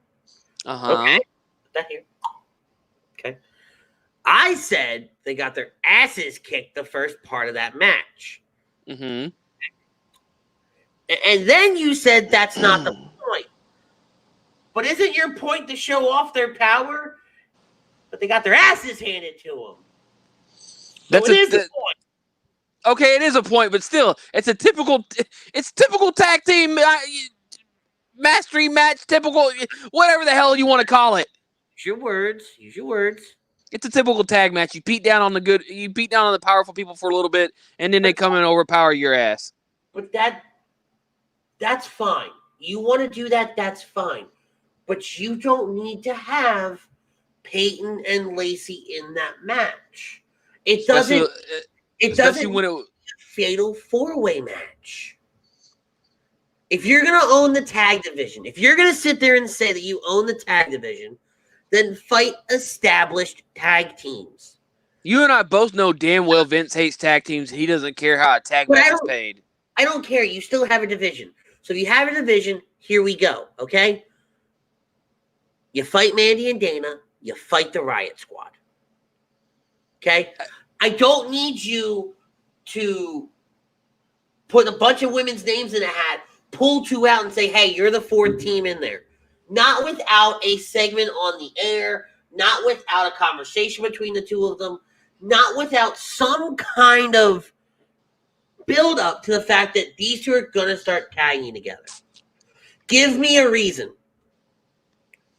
Okay. Put that here. Okay. I said they got their asses kicked the first part of that match. Mm-hmm. And then you said that's not the point. But isn't your point to show off their power? But they got their asses handed to them. So it is a point. Okay, it is a point, but still, it's typical tag team mastery match, typical whatever the hell you want to call it. Use your words. It's a typical tag match. You beat down on the powerful people for a little bit, and then they come and overpower your ass. But that's fine. You want to do that, that's fine. But you don't need to have Peyton and Lacey in that match. It doesn't win a fatal 4-way match. If you're going to own the tag division, if you're going to sit there and say that you own the tag division, then fight established tag teams. You and I both know damn well Vince hates tag teams. He doesn't care how a tag match is paid. I don't care. You still have a division. So if you have a division, here we go, okay? You fight Mandy and Dana. You fight the Riot Squad. Okay? I don't need you to put a bunch of women's names in a hat, pull 2 out and say, hey, you're the 4th team in there. Not without a segment on the air, not without a conversation between the 2 of them, not without some kind of build up to the fact that these 2 are going to start tagging together. Give me a reason.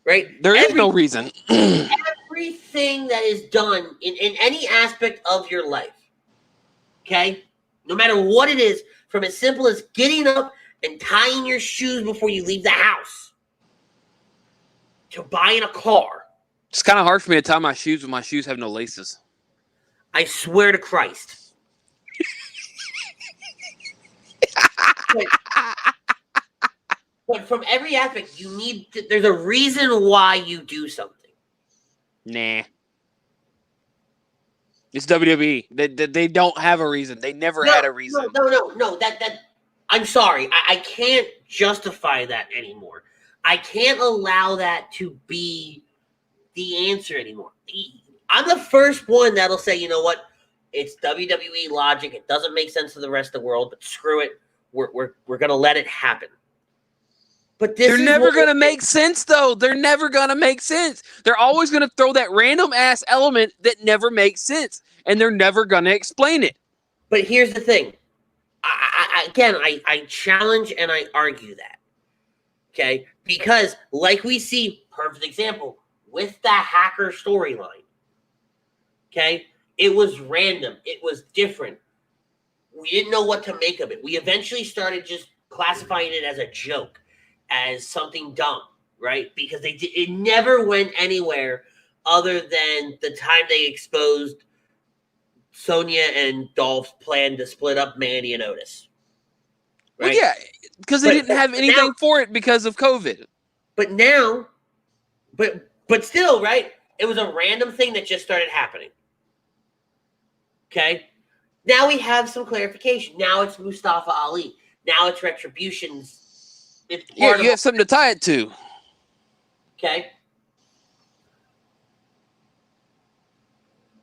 Right? There is no reason. Everything that is done in any aspect of your life, okay? No matter what it is, from as simple as getting up and tying your shoes before you leave the house to buying a car. It's kind of hard for me to tie my shoes when my shoes have no laces. I swear to Christ. But from every aspect, there's a reason why you do something. Nah. It's WWE. They don't have a reason. They never had a reason. No. That I'm sorry. I can't justify that anymore. I can't allow that to be the answer anymore. I'm the first one that'll say, you know what? It's WWE logic. It doesn't make sense to the rest of the world, but screw it. We're gonna let it happen. But they're never going to make sense, though. They're never going to make sense. They're always going to throw that random-ass element that never makes sense, and they're never going to explain it. But here's the thing. I challenge and I argue that. Okay? Because, like we see, perfect example, with the hacker storyline. Okay? It was random. It was different. We didn't know what to make of it. We eventually started just classifying it as a joke. As something dumb, right? Because it never went anywhere other than the time they exposed Sonya and Dolph's plan to split up Mandy and Otis. Right? Well, yeah, because they didn't have anything for it because of COVID. But now, but still, right? It was a random thing that just started happening. Okay? Now we have some clarification. Now it's Mustafa Ali. Now it's Retribution's. Yeah, you have something to tie it to. Okay.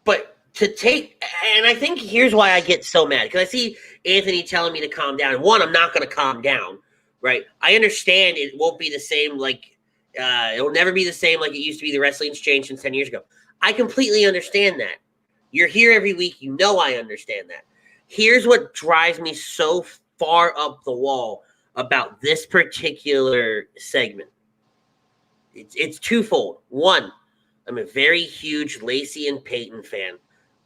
But to take, and I think here's why I get so mad. Because I see Anthony telling me to calm down. One, I'm not going to calm down, right? I understand it won't be the same it will never be the same like it used to be. The wrestling's changed since 10 years ago. I completely understand that. You're here every week. You know I understand that. Here's what drives me so far up the wall about this particular segment. It's twofold. One, I'm a very huge Lacey and Peyton fan.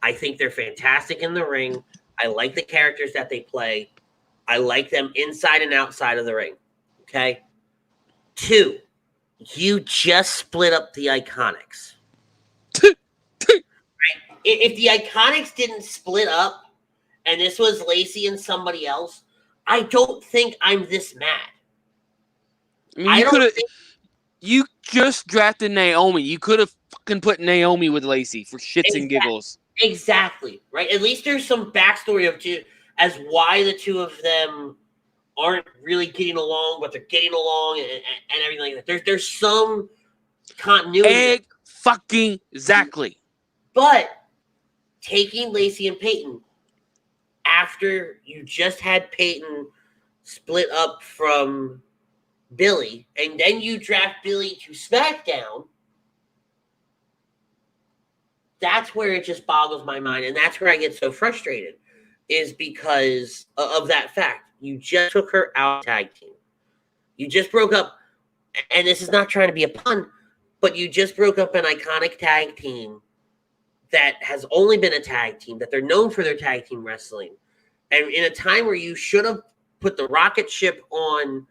I think they're fantastic in the ring. I like the characters that they play. I like them inside and outside of the ring. Okay? Two, you just split up the Iconics. Right? If the Iconics didn't split up and this was Lacey and somebody else, I don't think I'm this mad. I mean, you could have. You just drafted Naomi. You could have fucking put Naomi with Lacey for shits and giggles. Exactly, right? At least there's some backstory of as why the two of them aren't really getting along, but they're getting along and everything like that. There's some continuity. Fucking exactly. But taking Lacey and Peyton after you just had Peyton split up from Billy, and then you draft Billy to SmackDown, that's where it just boggles my mind, and that's where I get so frustrated, is because of that fact. You just took her out tag team. You just broke up, and this is not trying to be a pun, but you just broke up an iconic tag team that has only been a tag team, that they're known for their tag team wrestling. And in a time where you should have put the rocket ship on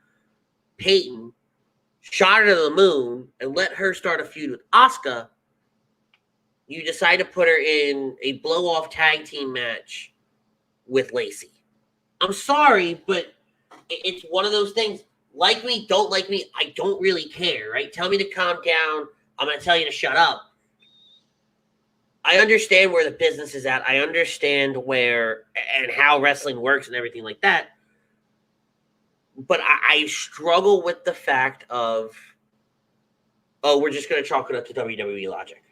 Peyton, shot her to the moon, and let her start a feud with Asuka, you decide to put her in a blow-off tag team match with Lacey. I'm sorry, but it's one of those things. Like me, don't like me, I don't really care, right? Tell me to calm down. I'm going to tell you to shut up. I understand where the business is at. I understand where and how wrestling works and everything like that. But I struggle with the fact of, we're just going to chalk it up to WWE logic.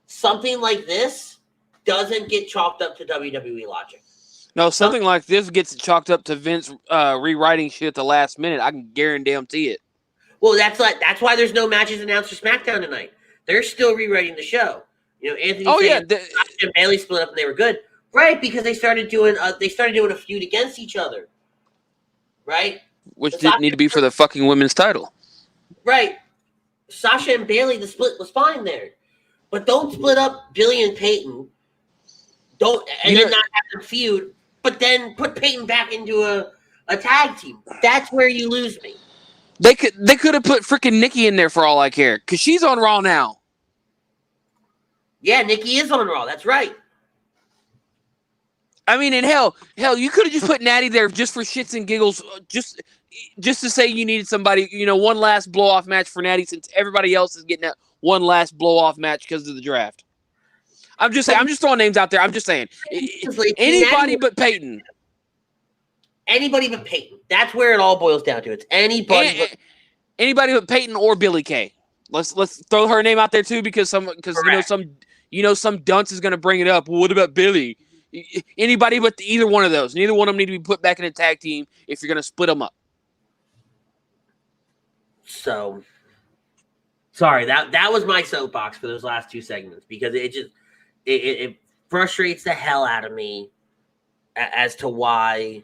Something like this doesn't get chalked up to WWE logic. No, something like this gets chalked up to Vince rewriting shit at the last minute. I can guarantee it. Well, that's why there's no matches announced for SmackDown tonight. They're still rewriting the show. You know, Anthony and Bayley split up and they were good, right? Because they started doing a feud against each other, right? Which didn't need to be for the fucking women's title, right? Sasha and Bayley, the split was fine there, but don't split up Billy and Peyton. Don't then not have them feud, but then put Peyton back into a tag team. That's where you lose me. They could have put freaking Nikki in there for all I care, because she's on Raw now. Yeah, Nikki is on Raw. That's right. I mean, and hell, you could have just put Natty there just for shits and giggles, just to say you needed somebody, one last blow-off match for Natty, since everybody else is getting that one last blow-off match because of the draft. I'm just throwing names out there. I'm just saying. Anybody but Peyton. Anybody but Peyton. That's where it all boils down to. It's anybody but Peyton or Billie Kay. Let's throw her name out there too, because some dunce is going to bring it up. Well, what about Billy? Anybody but either one of those. Neither one of them need to be put back in a tag team if you're going to split them up. So, sorry, that was my soapbox for those last two segments, because it frustrates the hell out of me as to why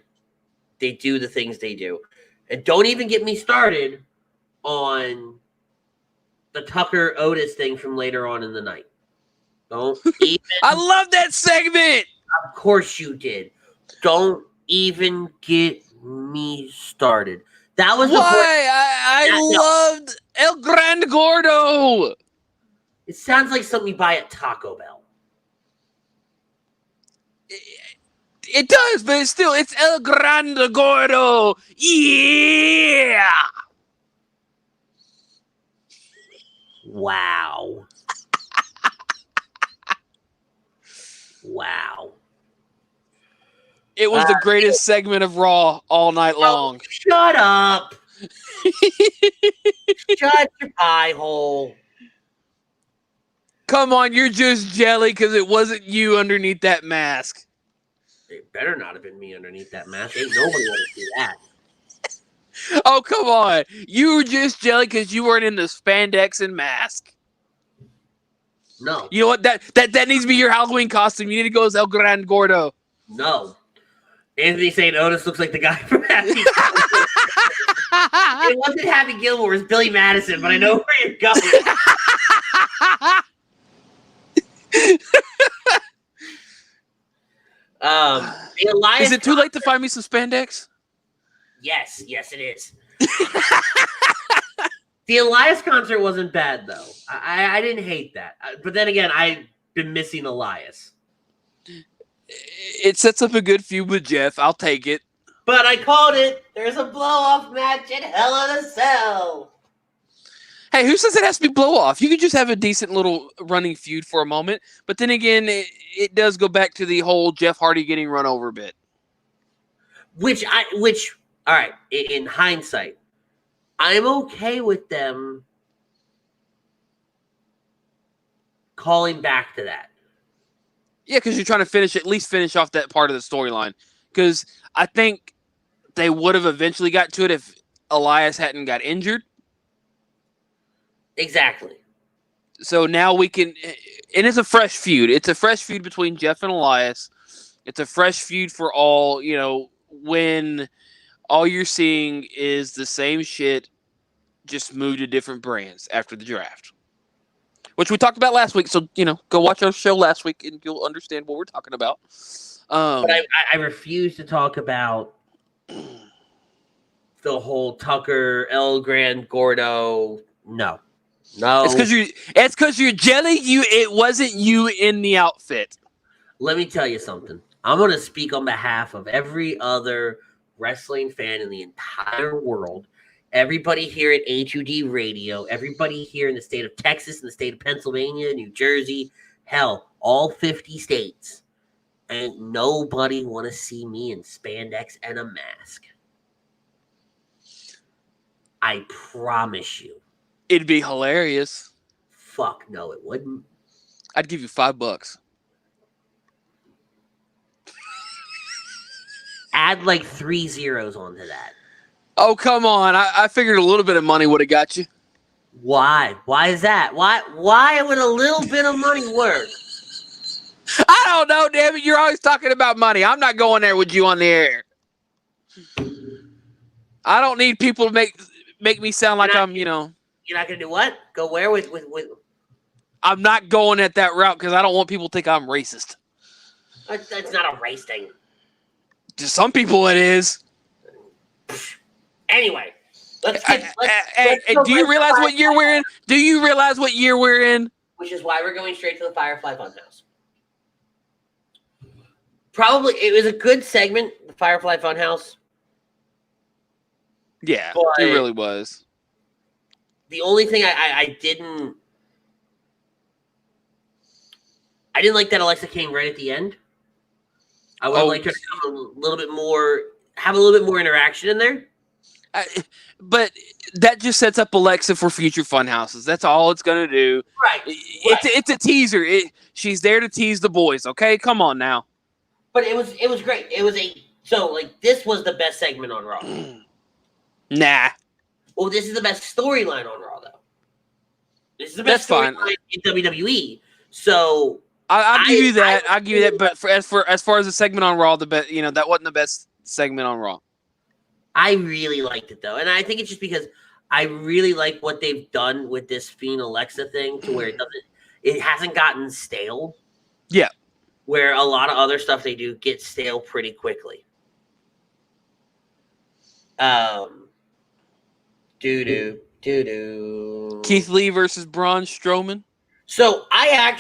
they do the things they do. And don't even get me started on the Tucker Otis thing from later on in the night. Don't even. I love that segment. Of course you did. Don't even get me started. That was why I loved El Grande Gordo. It sounds like something you buy at Taco Bell. It does, but it's El Grande Gordo. Yeah. Wow. Wow. It was the greatest segment of Raw all night long. Shut up. Shut your pie hole. Come on, you're just jelly because it wasn't you underneath that mask. It better not have been me underneath that mask. Ain't nobody want to see that. Oh, come on. You were just jelly because you weren't in the spandex and mask. No. You know what? That needs to be your Halloween costume. You need to go as El Gran Gordo. No. Anthony saying Otis looks like the guy from Happy Gilmore. It wasn't Happy Gilmore, it's Billy Madison, but I know where you're going. The Elias Is it too late to find me some spandex? Yes, it is. The Elias concert wasn't bad, though. I didn't hate that. But then again, I've been missing Elias. It sets up a good feud with Jeff. I'll take it. But I called it. There's a blow-off match in Hell in a Cell. Hey, who says it has to be blow-off? You could just have a decent little running feud for a moment. But then again, it does go back to the whole Jeff Hardy getting run over bit. Which, all right, in hindsight, I'm okay with them calling back to that. Yeah, because you're trying to at least finish off that part of the storyline. Because I think they would have eventually got to it if Elias hadn't got injured. Exactly. So now we can, and it's a fresh feud. It's a fresh feud between Jeff and Elias. It's a fresh feud for all, when all you're seeing is the same shit, just moved to different brands after the draft. Which we talked about last week. So, go watch our show last week and you'll understand what we're talking about. But I refuse to talk about the whole Tucker, El Gran Gordo. No. It's because you're jelly. It wasn't you in the outfit. Let me tell you something. I'm going to speak on behalf of every other wrestling fan in the entire world. Everybody here at HUD Radio, everybody here in the state of Texas, in the state of Pennsylvania, New Jersey, hell, all 50 states. Ain't nobody want to see me in spandex and a mask. I promise you. It'd be hilarious. Fuck no, it wouldn't. I'd give you $5. Add like 3 zeros onto that. Oh, come on. I figured a little bit of money would have got you. Why? Why is that? Why would a little bit of money work? I don't know, damn it. You're always talking about money. I'm not going there with you on the air. I don't need people to make me sound like I'm, You're not going to do what? Go where with... I'm not going at that route because I don't want people to think I'm racist. That's not a race thing. To some people it is. Anyway, let's do you realize what year we're in? Do you realize what year we're in? Which is why we're going straight to the Firefly Funhouse. Probably, it was a good segment, the Firefly Funhouse. Yeah, it really was. The only thing I didn't like that Alexa came right at the end. I would have liked her to have a little bit more interaction in there. But that just sets up Alexa for future fun houses. That's all it's going to do. Right. It's a teaser. She's there to tease the boys. Okay, come on now. But it was great. This was the best segment on Raw. Nah. Well, this is the best storyline on Raw, though. This is the best storyline in WWE. So I'll give you that. I'll give you that. But as far as the segment on Raw, the best, that wasn't the best segment on Raw. I really liked it though, and I think it's just because I really like what they've done with this Fiend Alexa thing, to where it hasn't gotten stale. Yeah, where a lot of other stuff they do gets stale pretty quickly. Keith Lee versus Braun Strowman. So I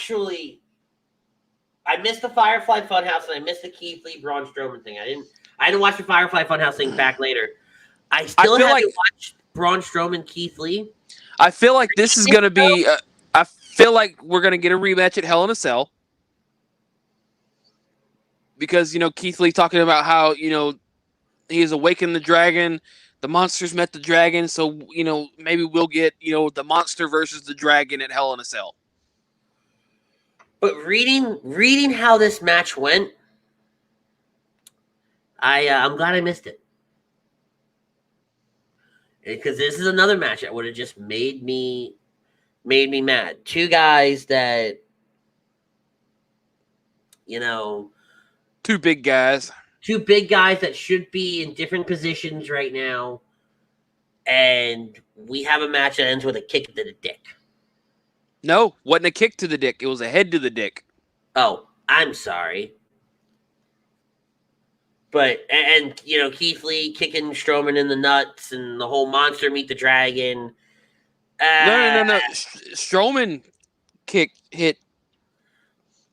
missed the Firefly Funhouse and I missed the Keith Lee Braun Strowman thing. I didn't watch the Firefly Funhouse thing back later. I still haven't watched Braun Strowman Keith Lee. I feel like this is going to be. I feel like we're going to get a rematch at Hell in a Cell. Because, Keith Lee talking about how, he has awakened the dragon. The monsters met the dragon. So, maybe we'll get, the monster versus the dragon at Hell in a Cell. But reading how this match went, I'm glad I missed it. Because this is another match that would have just made me mad. Two guys that you know, Two big guys. two big guys that should be in different positions right now. And we have a match that ends with a kick to the dick. No, wasn't a kick to the dick. It was a head to the dick. Oh, I'm sorry. But, and you know, Keith Lee kicking Strowman in the nuts and the whole monster meet the dragon. No. Strowman hit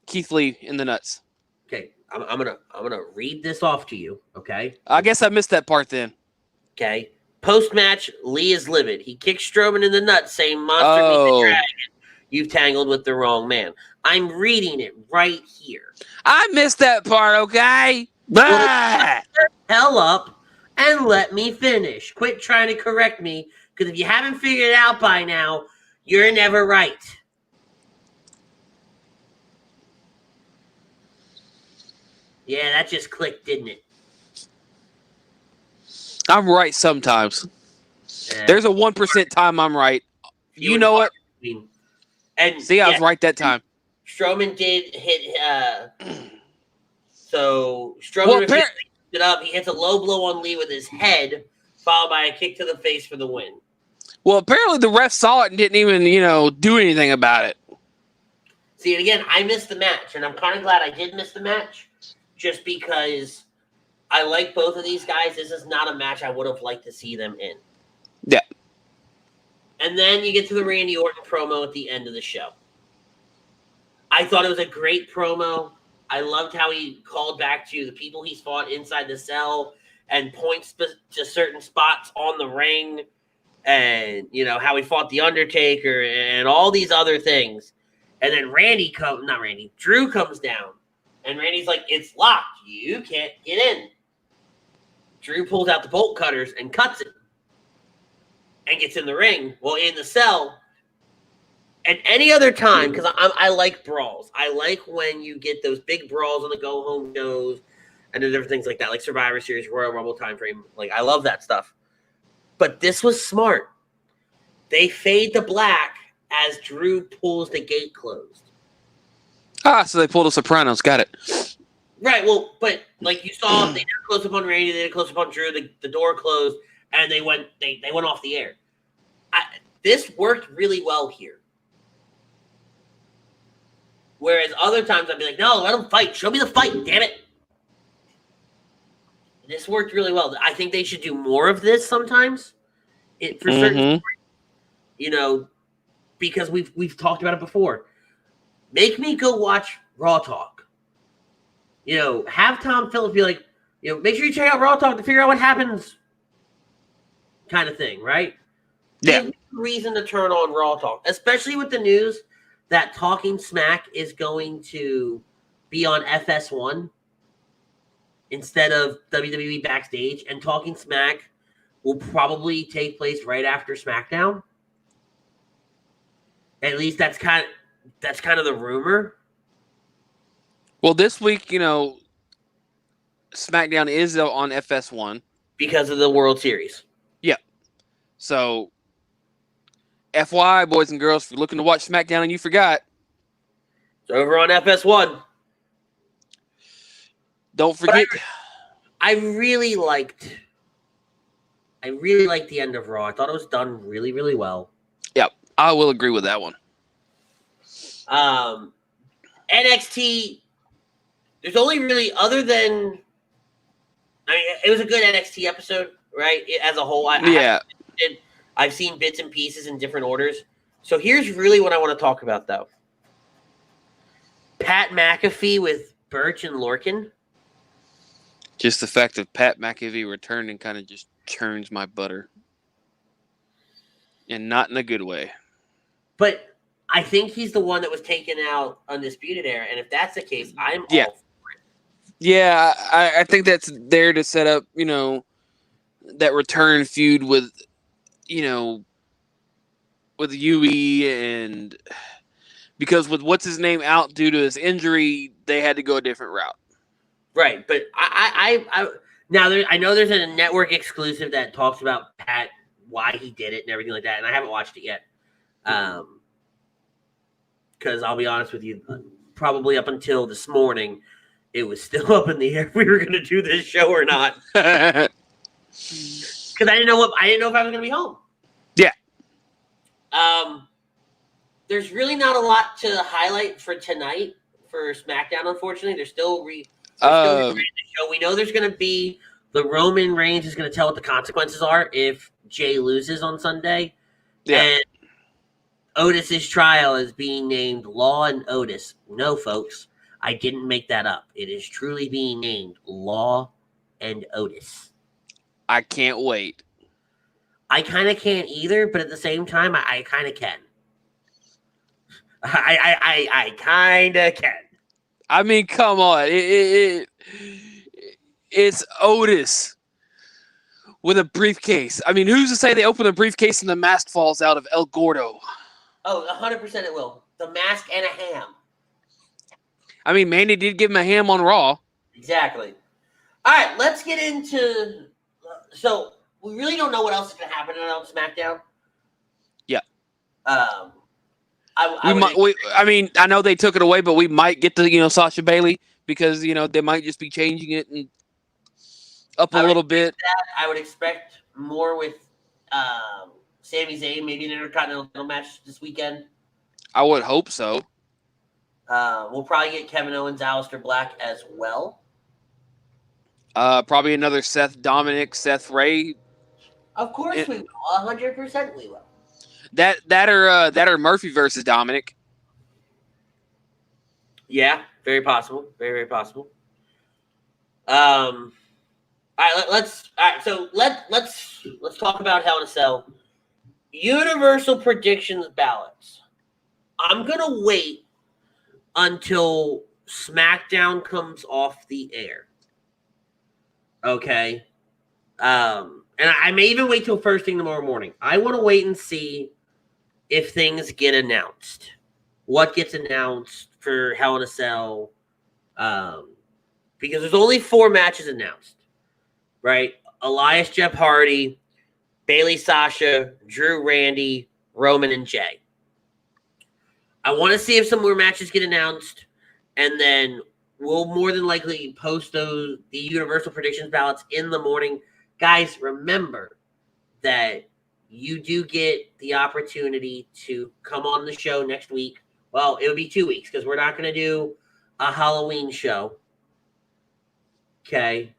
Keith Lee in the nuts. Okay, I'm gonna read this off to you. Okay. I guess I missed that part then. Okay. Post match, Lee is livid. He kicks Strowman in the nuts, saying, "Monster meet the dragon. You've tangled with the wrong man." I'm reading it right here. I missed that part. Okay. Well, hell up and let me finish. Quit trying to correct me, because if you haven't figured it out by now, you're never right. Yeah, that just clicked, didn't it? I'm right sometimes. There's a 1% time I'm right. You know it. And see, I was right that time. Strowman did hit. So Strowman picks it up. He hits a low blow on Lee with his head, followed by a kick to the face for the win. Well, apparently the ref saw it and didn't even, do anything about it. See, and again, I missed the match, and I'm kind of glad I did miss the match, just because I like both of these guys. This is not a match I would have liked to see them in. Yeah. And then you get to the Randy Orton promo at the end of the show. I thought it was a great promo. I loved how he called back to the people he's fought inside the cell and points to certain spots on the ring, and, how he fought The Undertaker and all these other things. And then Drew comes down, and Randy's like, "It's locked. You can't get in." Drew pulls out the bolt cutters and cuts it and gets in the ring. Well, in the cell. And any other time, because I like brawls. I like when you get those big brawls on the go-home shows and the different things like that, like Survivor Series, Royal Rumble time frame. Like, I love that stuff. But this was smart. They fade to black as Drew pulls the gate closed. So they pulled a Sopranos. Got it. Right, well, but like you saw, they did a close-up on Randy, they did a close-up on Drew, the door closed, and they went off the air. This worked really well here. Whereas other times I'd be like, "No, let them fight. Show me the fight, damn it." This worked really well. I think they should do more of this sometimes. For certain stories, because we've talked about it before. Make me go watch Raw Talk. Have Tom Phillips be like, make sure you check out Raw Talk to figure out what happens, kind of thing, right? Yeah. Give me a reason to turn on Raw Talk, especially with the news that Talking Smack is going to be on FS1 instead of WWE Backstage, and Talking Smack will probably take place right after Smackdown. At least that's kind of the rumor. Well, this week, SmackDown is on FS1 because of the World Series. Yeah. So, FYI, boys and girls, if you're looking to watch SmackDown and you forgot, it's over on FS1. Don't forget. I really liked the end of Raw. I thought it was done really, really well. Yep, I will agree with that one. NXT, there's only really, other than, it was a good NXT episode, right? As a whole. I've seen bits and pieces in different orders. So here's really what I want to talk about, though. Pat McAfee with Birch and Lorcan. Just the fact of Pat McAfee returning kind of just churns my butter. And not in a good way. But I think he's the one that was taken out Undisputed Era. And if that's the case, I'm all for it. Yeah, I think that's there to set up, that return feud with, with UE, and because with what's his name out due to his injury, they had to go a different route. Right, but I know there's a network exclusive that talks about Pat, why he did it and everything like that, and I haven't watched it yet. Because I'll be honest with you, probably up until this morning, it was still up in the air if we were going to do this show or not. Because I didn't know if I was going to be home. Yeah. There's really not a lot to highlight for tonight for SmackDown. Unfortunately, they're still recreating the show. We know there's going to be the Roman Reigns is going to tell what the consequences are if Jay loses on Sunday. Yeah. And Otis's trial is being named Law and Otis. No, folks, I didn't make that up. It is truly being named Law and Otis. I can't wait. I kind of can't either, but at the same time, I kind of can. I kind of can. I mean, come on. It's Otis with a briefcase. I mean, who's to say they open the briefcase and the mask falls out of El Gordo? Oh, 100% it will. The mask and a ham. I mean, Mandy did give him a ham on Raw. Exactly. All right, let's get into... So, we really don't know what else is going to happen on SmackDown. Yeah. I mean, I know they took it away, but we might get to, Sasha Bailey because, they might just be changing it and up a little bit. I would expect more with Sami Zayn, maybe an Intercontinental match this weekend. I would hope so. We'll probably get Kevin Owens, Aleister Black as well. Probably another Seth Dominic, Seth Ray. Of course we will. 100% we will. That or Murphy versus Dominic. Yeah, very possible. Very, very possible. All right, so let's talk about Hell in a Cell. Universal predictions ballots. I'm gonna wait until SmackDown comes off the air. Okay. And I may even wait till first thing tomorrow morning. I want to wait and see if things get announced. What gets announced for Hell in a Cell. Because there's only 4 matches announced. Right? Elias, Jeff Hardy, Bayley, Sasha, Drew, Randy, Roman, and Jay. I want to see if some more matches get announced. And then we'll more than likely post the Universal predictions ballots in the morning. Guys, remember that you do get the opportunity to come on the show next week. Well, it would be 2 weeks because we're not going to do a Halloween show. Okay.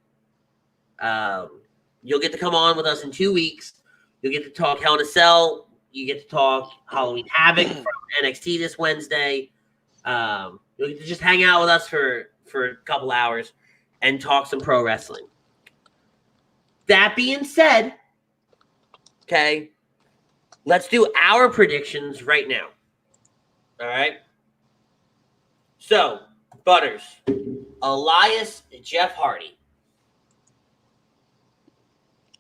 You'll get to come on with us in 2 weeks. You'll get to talk Hell in a Cell. You get to talk Halloween Havoc from NXT this Wednesday. You'll get to just hang out with us for a couple hours and talk some pro wrestling. That being said, okay, let's do our predictions right now. All right? So, Butters, Elias, Jeff Hardy.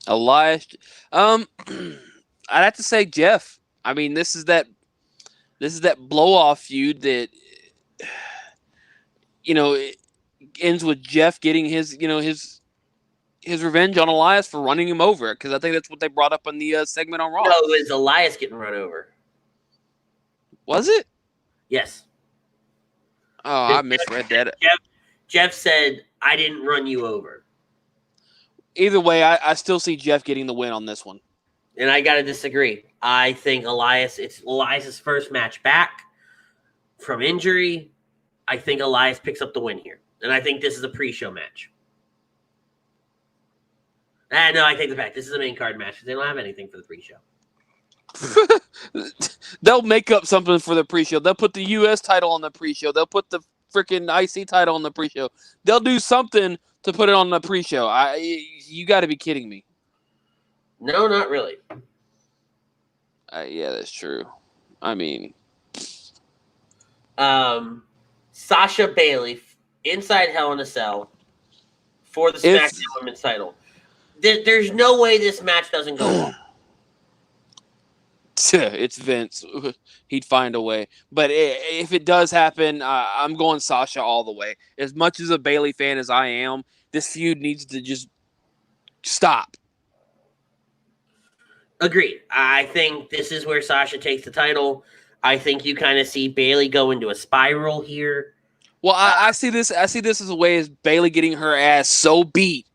Elias, I'd have to say Jeff. I mean, this is that blow-off feud that, it ends with Jeff getting his revenge on Elias for running him over, because I think that's what they brought up on the segment on Raw. No, it was Elias getting run over. Was it? Yes. Oh, I misread that. Jeff said, I didn't run you over. Either way, I still see Jeff getting the win on this one. And I got to disagree. I think it's Elias's first match back from injury. I think Elias picks up the win here. And I think this is a pre-show match. No, I take the back. This is a main card match because they don't have anything for the pre-show. They'll make up something for the pre-show. They'll put the U.S. title on the pre-show. They'll put the freaking IC title on the pre-show. They'll do something to put it on the pre-show. You got to be kidding me. No, not really. Yeah, that's true. I mean, Sasha Bailey inside Hell in a Cell for the SmackDown Women's title. There's no way this match doesn't go on. It's Vince. He'd find a way. But if it does happen, I'm going Sasha all the way. As much as a Bailey fan as I am, this feud needs to just stop. Agreed. I think this is where Sasha takes the title. I think you kind of see Bailey go into a spiral here. Well, I see this. I see this as a way as Bailey getting her ass so beat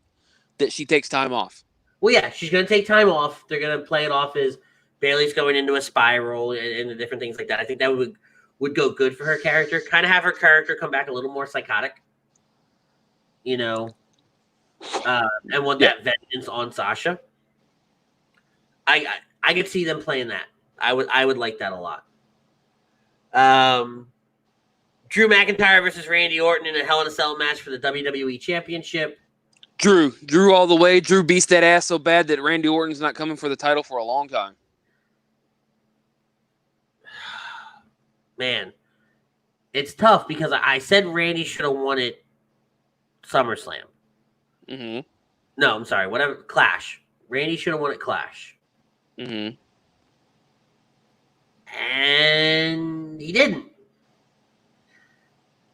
that she takes time off. Well, yeah, she's going to take time off. They're going to play it off as Bailey's going into a spiral and different things like that. I think that would go good for her character. Kind of have her character come back a little more psychotic, you know, and want that vengeance on Sasha. I could see them playing that. I would like that a lot. Drew McIntyre versus Randy Orton in a Hell in a Cell match for the WWE Championship. Drew all the way. Drew beats that ass so bad that Randy Orton's not coming for the title for a long time. Man, it's tough because I said Randy should have won it SummerSlam. Mm-hmm. No, I'm sorry. Whatever. Clash. Randy should have won it Clash. Mm-hmm. And he didn't.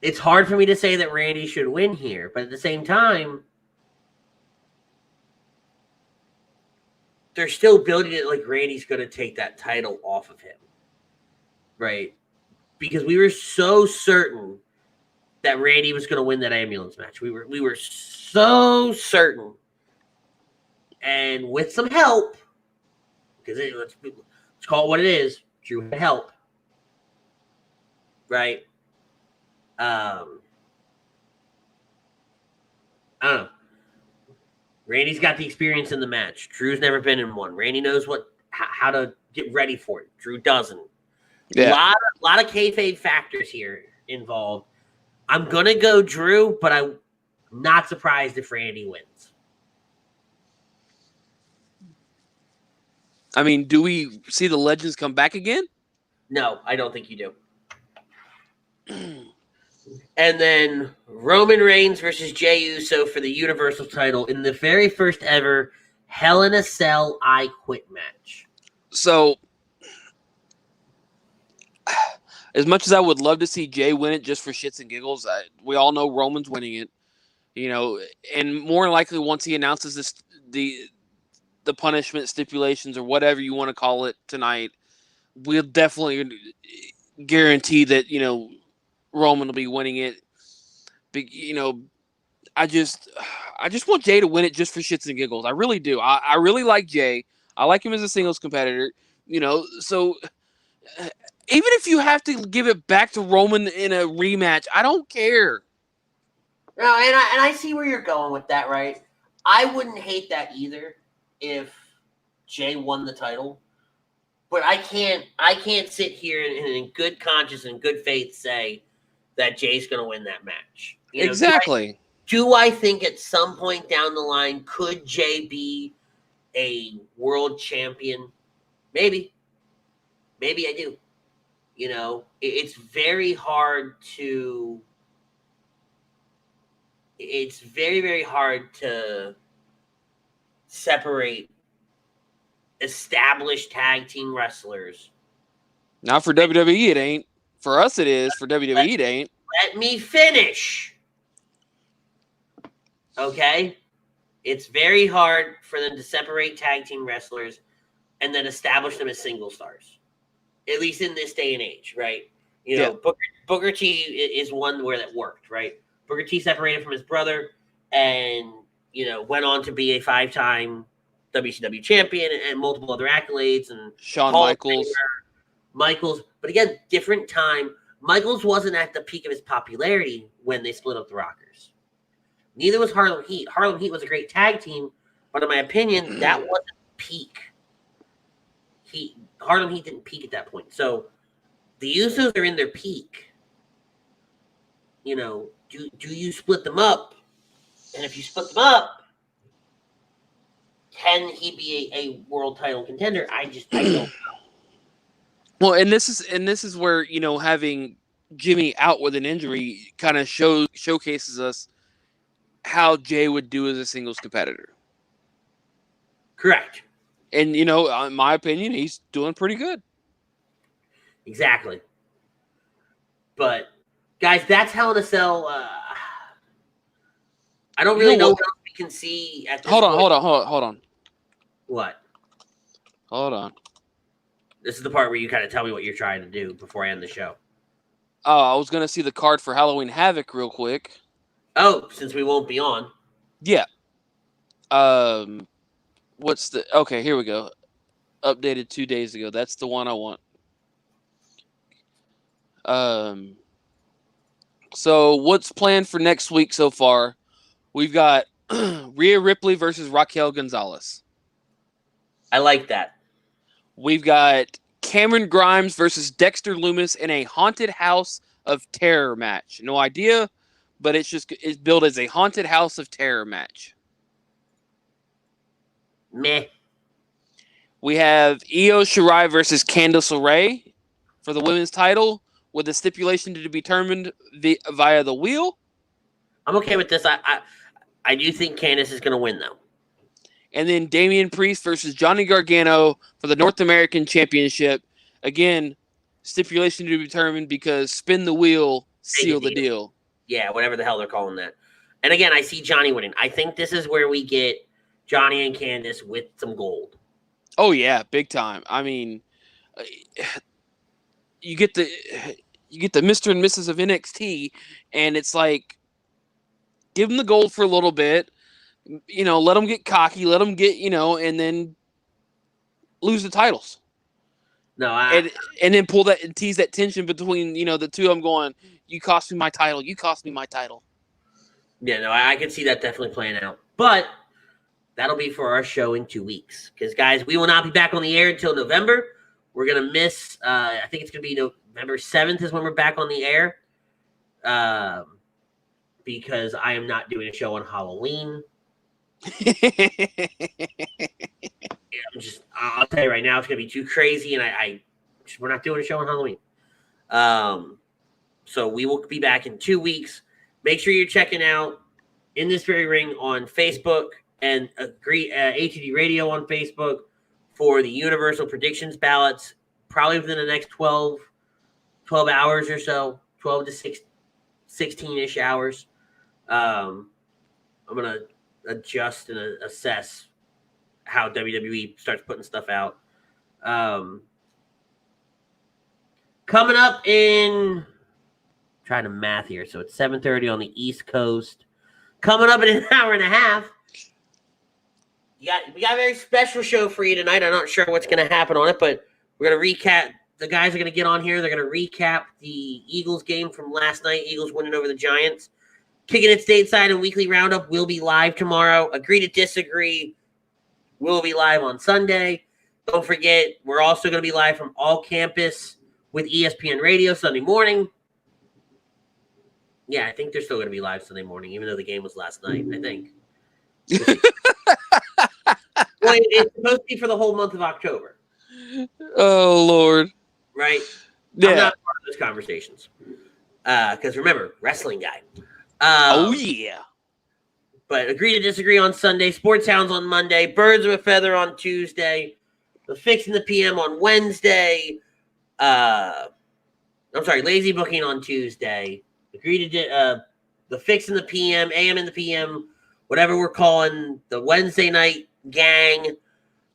It's hard for me to say that Randy should win here, but at the same time, they're still building it like Randy's going to take that title off of him. Right? Because we were so certain that Randy was going to win that ambulance match. We were so certain. And with some help, because let's call it what it is, Drew had help. Right? I don't know. Randy's got the experience in the match. Drew's never been in one. Randy knows how to get ready for it. Drew doesn't. Yeah. A lot of kayfabe factors here involved. I'm gonna go Drew, but I'm not surprised if Randy wins. I mean, do we see the legends come back again? No, I don't think you do. And then Roman Reigns versus Jey Uso for the Universal title in the very first ever Hell in a Cell I Quit match. So, as much as I would love to see Jey win it just for shits and giggles, we all know Roman's winning it. You know, and more likely once he announces this, the punishment stipulations or whatever you want to call it tonight, we'll definitely guarantee that, you know, Roman will be winning it. But, you know, I just want Jey to win it just for shits and giggles. I really do. I really like Jey. I like him as a singles competitor. You know, so even if you have to give it back to Roman in a rematch, I don't care. No, and I see where you're going with that, right? I wouldn't hate that either if Jey won the title. But I can't sit here and in good conscience and good faith say that Jay's going to win that match. You know, exactly. Do I think at some point down the line, could Jey be a world champion? Maybe. Maybe I do. You know, it's very hard to... It's very, very hard to separate established tag team wrestlers. Not for WWE, it ain't. For us, it is. For WWE, it ain't. Let me finish. Okay? It's very hard for them to separate tag team wrestlers and then establish them as single stars. At least in this day and age, right? You know, yeah. Booker T is one where that worked, right? Booker T separated from his brother and, you know, went on to be a 5-time WCW champion and multiple other accolades. And Shawn Michaels. But again, different time. Michaels wasn't at the peak of his popularity when they split up the Rockers. Neither was Harlem Heat. Harlem Heat was a great tag team, but in my opinion, that wasn't peak. Harlem Heat didn't peak at that point. So the Usos are in their peak. You know, do you split them up? And if you split them up, can he be a world title contender? I don't know. Well, and this is where, you know, having Jimmy out with an injury kind of showcases us how Jey would do as a singles competitor. Correct. And, you know, in my opinion, he's doing pretty good. Exactly. But, guys, that's Hell in a Cell. I don't really know what else we can see at this point. Hold on. What? Hold on. This is the part where you kind of tell me what you're trying to do before I end the show. I was gonna see the card for Halloween Havoc real quick. Oh, since we won't be on. Yeah. What's the? Okay, here we go. Updated 2 days ago. That's the one I want. So what's planned for next week so far? We've got Rhea Ripley versus Raquel Gonzalez. I like that. We've got Cameron Grimes versus Dexter Lumis in a Haunted House of Terror match. No idea, but it's billed as a Haunted House of Terror match. Meh. We have Io Shirai versus Candice LeRae for the women's title with the stipulation to be determined via the wheel. I'm okay with this. I do think Candice is going to win, though. And then Damien Priest versus Johnny Gargano for the North American Championship. Again, stipulation to be determined because spin the wheel, seal the deal. Yeah, whatever the hell they're calling that. And again, I see Johnny winning. I think this is where we get Johnny and Candice with some gold. Oh, yeah, big time. I mean, you get the Mr. and Mrs. of NXT, and it's like, give them the gold for a little bit. Let them get cocky, let them get, and then lose the titles. No, and then pull that and tease that tension between, the two of them going, you cost me my title, you cost me my title. Yeah, no, I can see that definitely playing out. But that'll be for our show in 2 weeks. Because, guys, we will not be back on the air until November. We're going to miss, I think it's going to be November 7th is when we're back on the air. Because I am not doing a show on Halloween. I'll tell you right now, it's gonna be too crazy, and we're not doing a show on Halloween. So we will be back in 2 weeks. Make sure you're checking out In This Very Ring on Facebook and ATD Radio on Facebook for the Universal Predictions ballots, probably within the next 12 hours or so, 12 to 16-ish hours. I'm gonna adjust and assess how WWE starts putting stuff out. Coming up in, trying to math here, so it's 7:30 on the East Coast. Coming up in an hour and a half, we got a very special show for you tonight. I'm not sure what's going to happen on it, but we're going to recap. The guys are going to get on here. They're going to recap the Eagles game from last night. Eagles winning over the Giants. Kicking It Stateside and Weekly Roundup will be live tomorrow. Agree to Disagree will be live on Sunday. Don't forget, we're also going to be live from All Campus with ESPN Radio Sunday morning. Yeah, I think they're still going to be live Sunday morning, even though the game was last night, I think. Well, it's supposed to be for the whole month of October. Oh, Lord. Right? Yeah. I'm not part of those conversations. Because remember, wrestling guy. Oh, yeah. But Agree to Disagree on Sunday. Sports Sounds on Monday. Birds of a Feather on Tuesday. The Fix in the PM on Wednesday. Lazy Booking on Tuesday. Agree to the Fix in the PM, AM in the PM, whatever we're calling the Wednesday night gang.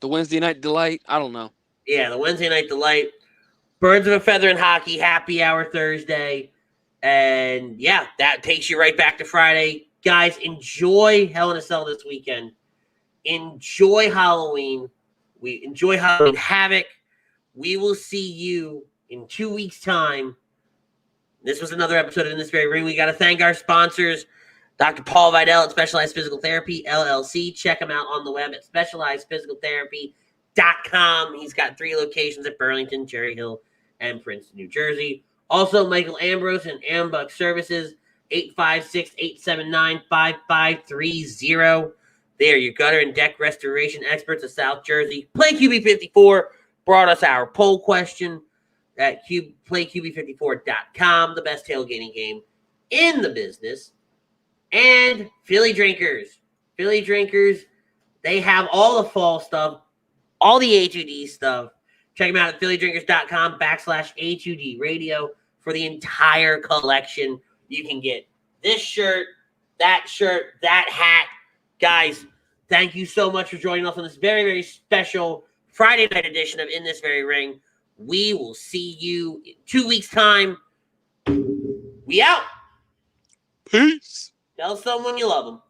The Wednesday night delight. I don't know. Yeah, the Wednesday night delight. Birds of a Feather and Hockey. Happy Hour Thursday. And yeah, that takes you right back to Friday. Guys, enjoy Hell in a Cell this weekend. Enjoy Halloween. We enjoy Halloween Havoc. We will see you in 2 weeks' time. This was another episode of In This Very Ring. We got to thank our sponsors, Dr. Paul Vidal at Specialized Physical Therapy, LLC. Check him out on the web at specializedphysicaltherapy.com. He's got 3 locations at Burlington, Cherry Hill, and Princeton, New Jersey. Also, Michael Ambrose and Ambuck Services, 856-879-5530. They are your gutter and deck restoration experts of South Jersey. Play QB54 brought us our poll question at playqb54.com, the best tailgating game in the business. And Philly Drinkers. Philly Drinkers, they have all the fall stuff, all the A2D stuff. Check them out at phillydrinkers.com/A2D radio for the entire collection. You can get this shirt, that hat. Guys, thank you so much for joining us on this very, very special Friday night edition of In This Very Ring. We will see you in 2 weeks' time. We out. Peace. Tell someone you love them.